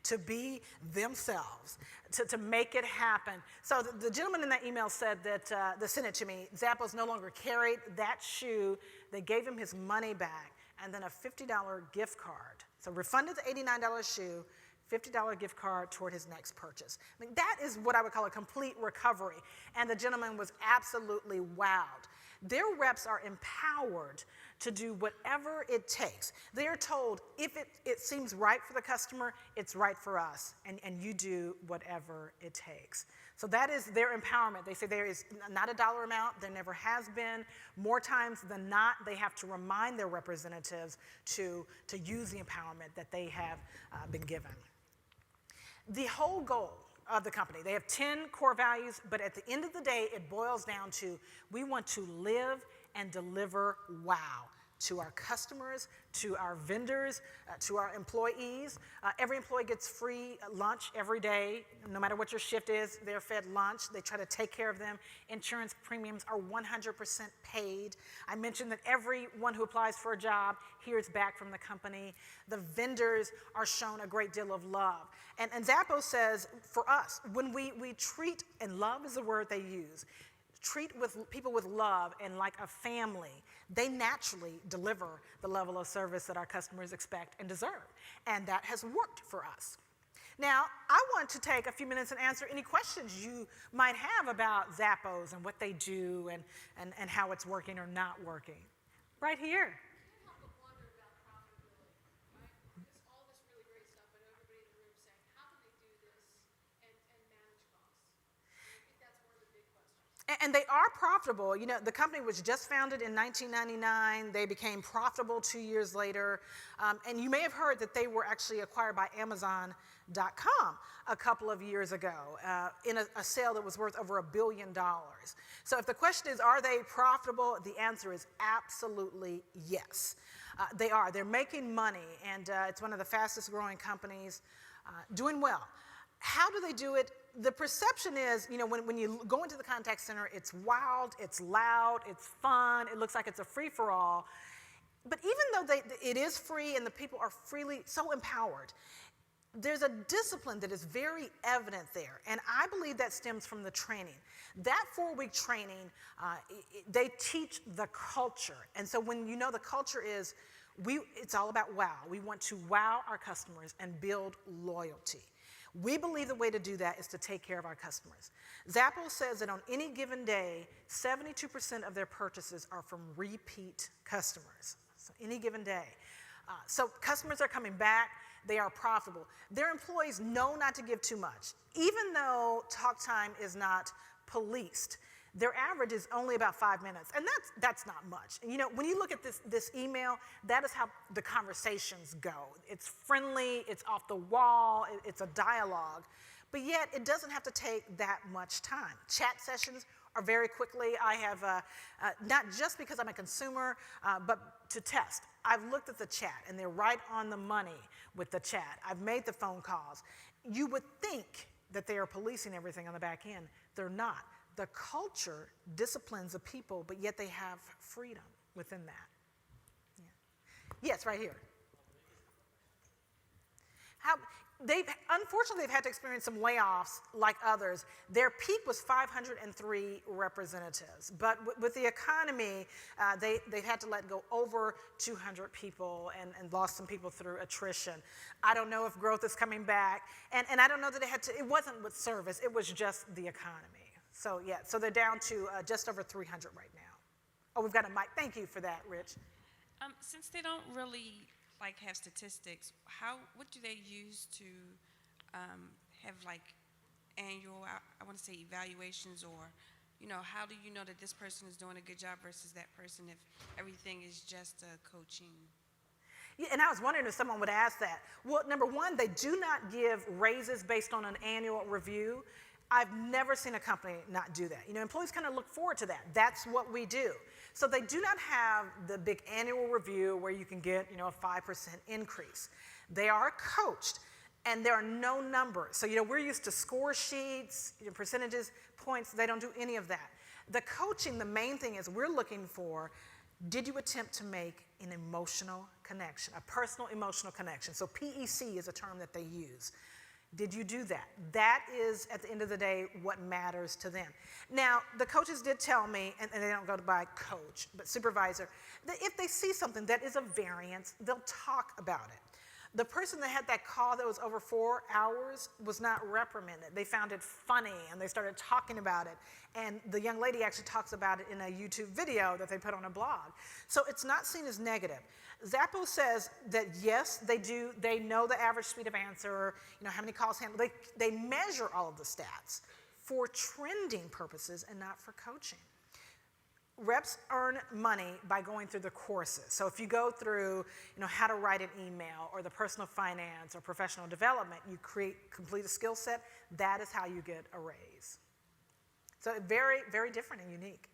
Speaker 2: to be themselves, to make it happen. So the gentleman in that email said that, they sent it to me, Zappos no longer carried that shoe. They gave him his money back and then a $50 gift card. So refunded the $89 shoe, $50 gift card toward his next purchase. I mean, that is what I would call a complete recovery. And the gentleman was absolutely wowed. Their reps are empowered to do whatever it takes. They are told, if it seems right for the customer, it's right for us, and you do whatever it takes. So that is their empowerment. They say there is not a dollar amount, there never has been. More times than not, they have to remind their representatives to use the empowerment that they have been given. The whole goal of the company, they have 10 core values, but at the end of the day, it boils down to we want to live and deliver wow to our customers, to our vendors, to our employees. Every employee gets free lunch every day. No matter what your shift is, they're fed lunch. They try to take care of them. Insurance premiums are 100% paid. I mentioned that everyone who applies for a job hears back from the company. The vendors are shown a great deal of love. And Zappos says, for us, when we treat, and love is the word they use, treat people with love and like a family, they naturally deliver the level of service that our customers expect and deserve. And that has worked for us. Now, I want to take a few minutes and answer any questions you might have about Zappos and what they do and how it's working or not working. Right here. And they are profitable. You know, the company was just founded in 1999. They became profitable 2 years later. And you may have heard that they were actually acquired by Amazon.com a couple of years ago in a sale that was worth over $1 billion. So if the question is, are they profitable? The answer is absolutely yes. They are. They're making money, and it's one of the fastest growing companies doing well. How do they do it? The perception is, you know, when you go into the contact center, it's wild, it's loud, it's fun, it looks like it's a free-for-all. But even though it is free and the people are freely so empowered, there's a discipline that is very evident there. And I believe that stems from the training. That 4-week training, they teach the culture. And so when you know the culture is, it's all about wow. We want to wow our customers and build loyalty. We believe the way to do that is to take care of our customers. Zappos says that on any given day, 72% of their purchases are from repeat customers. So any given day. So customers are coming back. They are profitable. Their employees know not to give too much. Even though talk time is not policed, their average is only about 5 minutes, and that's not much. And you know, when you look at this email, that is how the conversations go. It's friendly, it's off the wall, it's a dialogue, but yet it doesn't have to take that much time. Chat sessions are very quickly. I have, not just because I'm a consumer, but to test. I've looked at the chat, and they're right on the money with the chat. I've made the phone calls. You would think that they are policing everything on the back end. They're not. The culture disciplines the people, but yet they have freedom within that. Yeah. Yes, right here. Unfortunately, they've had to experience some layoffs like others. Their peak was 503 representatives, but with the economy, they've had to let go over 200 people and lost some people through attrition. I don't know if growth is coming back, and I don't know that it wasn't with service, it was just the economy. So yeah, so they're down to just over 300 right now. Oh, we've got a mic. Thank you for that, Rich.
Speaker 4: Since they don't really have statistics, what do they use to have annual, I want to say evaluations, or how do you know that this person is doing a good job versus that person if everything is just coaching?
Speaker 2: Yeah, and I was wondering if someone would ask that. Well, number one, they do not give raises based on an annual review. I've never seen a company not do that. Employees kind of look forward to that. That's what we do. So they do not have the big annual review where you can get, a 5% increase. They are coached, and there are no numbers. So, we're used to score sheets, percentages, points. They don't do any of that. The coaching, the main thing is we're looking for, did you attempt to make an emotional connection, a personal emotional connection? So PEC is a term that they use. Did you do that? That is, at the end of the day, what matters to them. Now, the coaches did tell me, and they don't go by coach, but supervisor, that if they see something that is a variance, they'll talk about it. The person that had that call that was over 4 hours was not reprimanded. They found it funny, and they started talking about it. And the young lady actually talks about it in a YouTube video that they put on a blog. So it's not seen as negative. Zappos says that yes, they do. They know the average speed of answer, how many calls handled. They measure all of the stats for trending purposes and not for coaching. Reps earn money by going through the courses. So if you go through, how to write an email or the personal finance or professional development, you complete a skill set, that is how you get a raise. So very, very different and unique.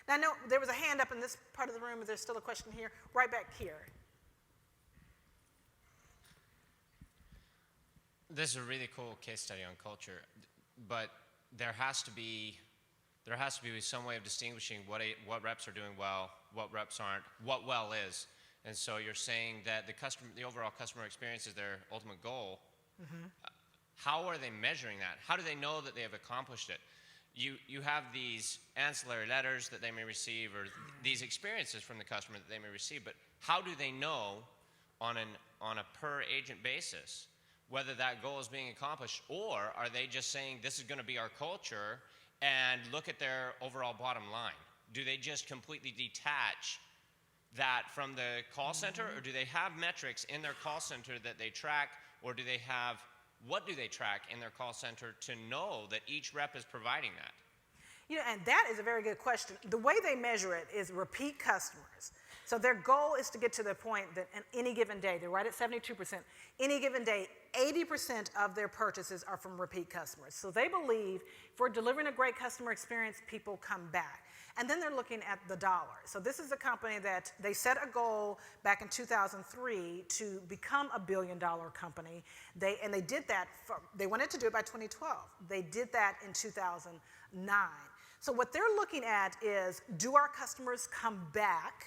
Speaker 2: Now, I know there was a hand up in this part of the room. Is there still a question here? Right back here.
Speaker 5: This is a really cool case study on culture, but there has to be some way of distinguishing what reps are doing well, what reps aren't, what well is. And so you're saying that the overall customer experience is their ultimate goal. Mm-hmm. How are they measuring that? How do they know that they have accomplished it? You have these ancillary letters that they may receive, or these experiences from the customer that they may receive, but how do they know on a per agent basis whether that goal is being accomplished, or are they just saying this is going to be our culture and look at their overall bottom line? Do they just completely detach that from the call center, or do they have metrics in their call center that they track, or what do they track in their call center to know that each rep is providing that?
Speaker 2: And that is a very good question. The way they measure it is repeat customers. So their goal is to get to the point that in any given day, they're right at 72%, any given day, 80% of their purchases are from repeat customers. So they believe if we're delivering a great customer experience, people come back. And then they're looking at the dollar. So this is a company that they set a goal back in 2003 to become a $1 billion company. They did that, they wanted to do it by 2012. They did that in 2009. So what they're looking at is, do our customers come back?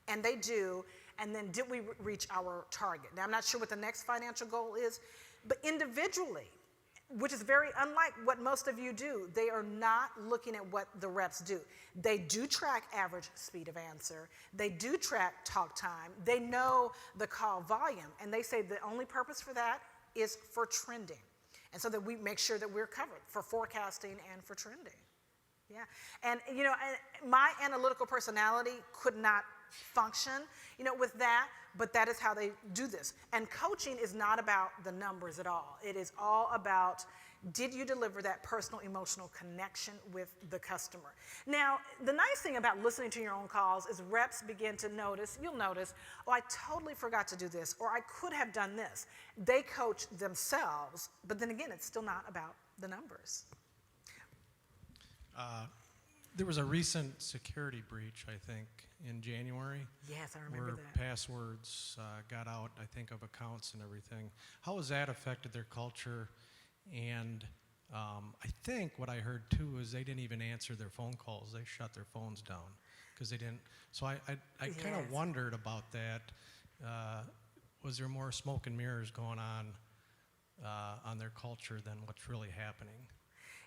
Speaker 2: And they do. And then did we reach our target? Now, I'm not sure what the next financial goal is, but individually, which is very unlike what most of you do, they are not looking at what the reps do. They do track average speed of answer. They do track talk time. They know the call volume. And they say the only purpose for that is for trending. And so that we make sure that we're covered for forecasting and for trending. Yeah. And, my analytical personality could not function, with that, but that is how they do this. And coaching is not about the numbers at all. It is all about, did you deliver that personal emotional connection with the customer? Now, the nice thing about listening to your own calls is reps begin to notice, you'll notice, oh, I totally forgot to do this, or I could have done this. They coach themselves, but then again, it's still not about the numbers.
Speaker 6: There was a recent security breach, I think, in January.
Speaker 2: Yes, I remember
Speaker 6: where
Speaker 2: that.
Speaker 6: Passwords got out, I think, of accounts and everything. How has that affected their culture? And I think what I heard, too, is they didn't even answer their phone calls. They shut their phones down because they didn't. So I kind of wondered about that. Was there more smoke and mirrors going on on their culture than what's really happening.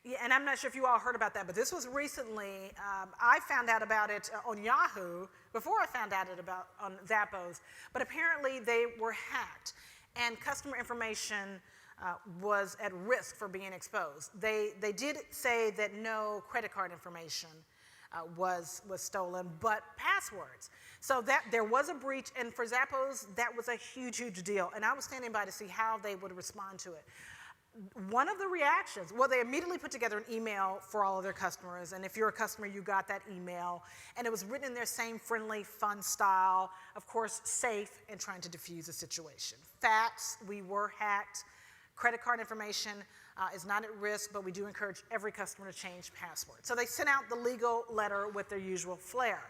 Speaker 2: Yeah, and I'm not sure if you all heard about that, but this was recently. I found out about it on Yahoo before I found out about on Zappos. But apparently they were hacked, and customer information was at risk for being exposed. They did say that no credit card information was stolen, but passwords. So that there was a breach, and for Zappos, that was a huge deal. And I was standing by to see how they would respond to it. One of the reactions, well, they immediately put together an email for all of their customers, and if you're a customer, you got that email, and it was written in their same friendly, fun style, of course, safe and trying to diffuse the situation. Facts, we were hacked. Credit card information is not at risk, but we do encourage every customer to change passwords. So they sent out the legal letter with their usual flair.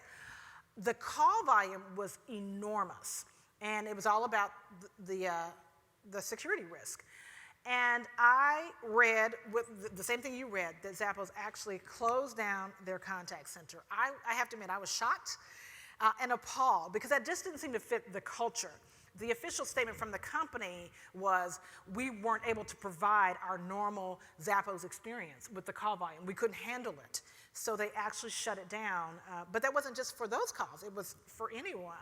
Speaker 2: The call volume was enormous, and it was all about the security risk. And I read, with the same thing you read, that Zappos actually closed down their contact center. I have to admit, I was shocked and appalled, because that just didn't seem to fit the culture. The official statement from the company was we weren't able to provide our normal Zappos experience with the call volume. We couldn't handle it. So they actually shut it down. But that wasn't just for those calls. It was for anyone.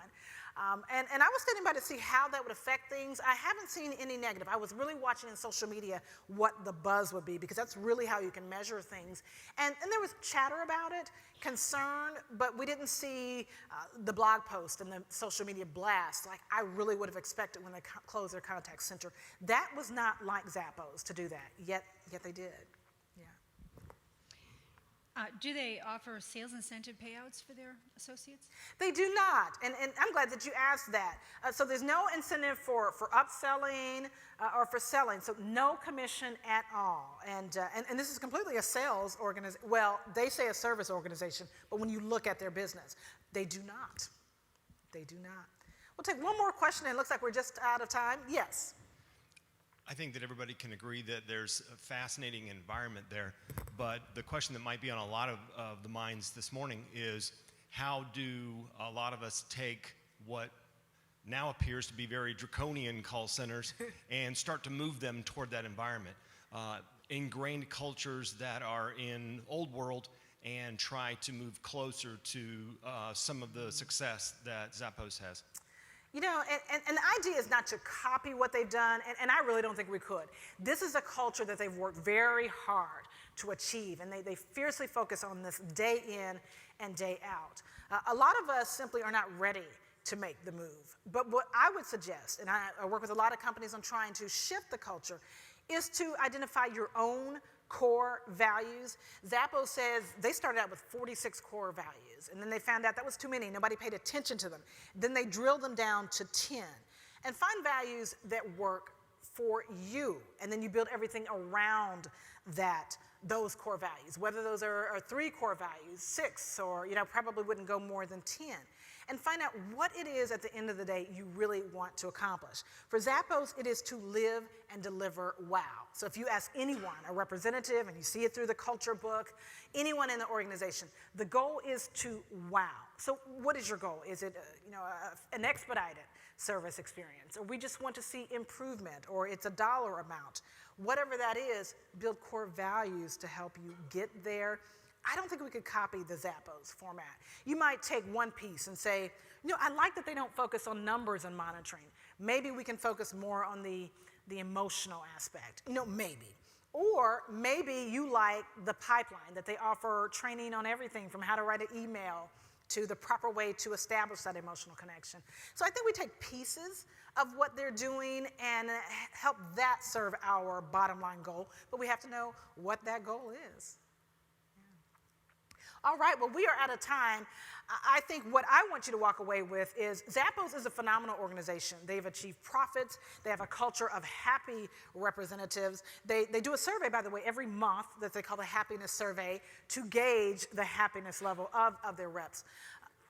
Speaker 2: And I was standing by to see how that would affect things. I haven't seen any negative. I was really watching in social media what the buzz would be, because that's really how you can measure things. And there was chatter about it, concern, but we didn't see the blog post and the social media blast like I really would have expected when they closed their contact center. That was not like Zappos to do that, yet they did.
Speaker 7: Do they offer sales incentive payouts for their associates?
Speaker 2: They do not, and I'm glad that you asked that. So there's no incentive for upselling or for selling, so no commission at all. And this is completely a sales organization. Well, they say a service organization, but when you look at their business, they do not. They do not. We'll take one more question, and it looks like we're just out of time. Yes.
Speaker 8: I think that everybody can agree that there's a fascinating environment there, but the question that might be on a lot of the minds this morning is, how do a lot of us take what now appears to be very draconian call centers and start to move them toward that environment? Ingrained cultures that are in old world, and try to move closer to some of the success that Zappos has.
Speaker 2: You know, and the idea is not to copy what they've done, and I really don't think we could. This is a culture that they've worked very hard to achieve, and they fiercely focus on this day in and day out. A lot of us simply are not ready to make the move. But what I would suggest, and I work with a lot of companies on trying to shift the culture, is to identify your own core values. Zappos says they started out with 46 core values, and then they found out that was too many. Nobody paid attention to them. Then they drilled them down to 10. And find values that work for you, and then you build everything around those core values, whether those are 3 core values, 6, or probably wouldn't go more than 10. And find out what it is at the end of the day you really want to accomplish. For Zappos, it is to live and deliver wow. So if you ask anyone, a representative, and you see it through the culture book, anyone in the organization, the goal is to wow. So what is your goal? Is it an expedited service experience, or we just want to see improvement, or it's a dollar amount? Whatever that is, build core values to help you get there. I don't think we could copy the Zappos format. You might take one piece and say, I like that they don't focus on numbers and monitoring. Maybe we can focus more on the emotional aspect, maybe. Or maybe you like the pipeline, that they offer training on everything from how to write an email to the proper way to establish that emotional connection. So I think we take pieces of what they're doing and help that serve our bottom line goal, but we have to know what that goal is. All right, well, we are out of time. I think what I want you to walk away with is Zappos is a phenomenal organization. They've achieved profits. They have a culture of happy representatives. They do a survey, by the way, every month that they call the happiness survey to gauge the happiness level of their reps.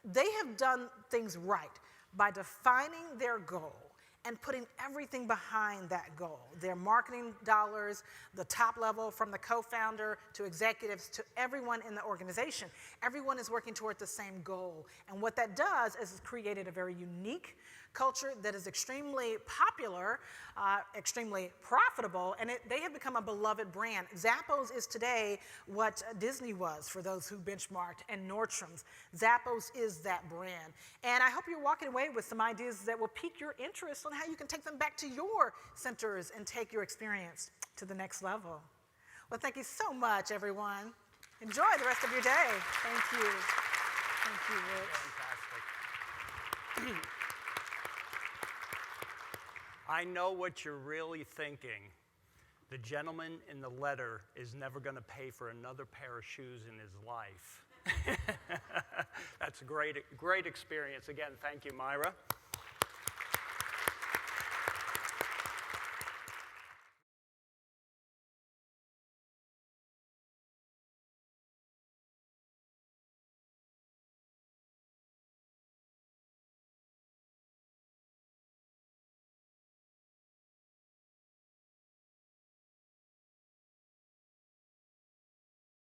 Speaker 2: They have done things right by defining their goal and putting everything behind that goal. Their marketing dollars, the top level, from the co-founder to executives to everyone in the organization. Everyone is working toward the same goal. And what that does is it's created a very unique culture that is extremely popular, extremely profitable, and they have become a beloved brand. Zappos is today what Disney was for those who benchmarked, and Nordstrom's. Zappos is that brand. And I hope you're walking away with some ideas that will pique your interest on how you can take them back to your centers and take your experience to the next level. Well, thank you so much, everyone. Enjoy the rest of your day. Thank you. Thank you, Rich.
Speaker 1: Fantastic. I know what you're really thinking. The gentleman in the letter is never going to pay for another pair of shoes in his life. That's a great experience. Again, thank you, Myra.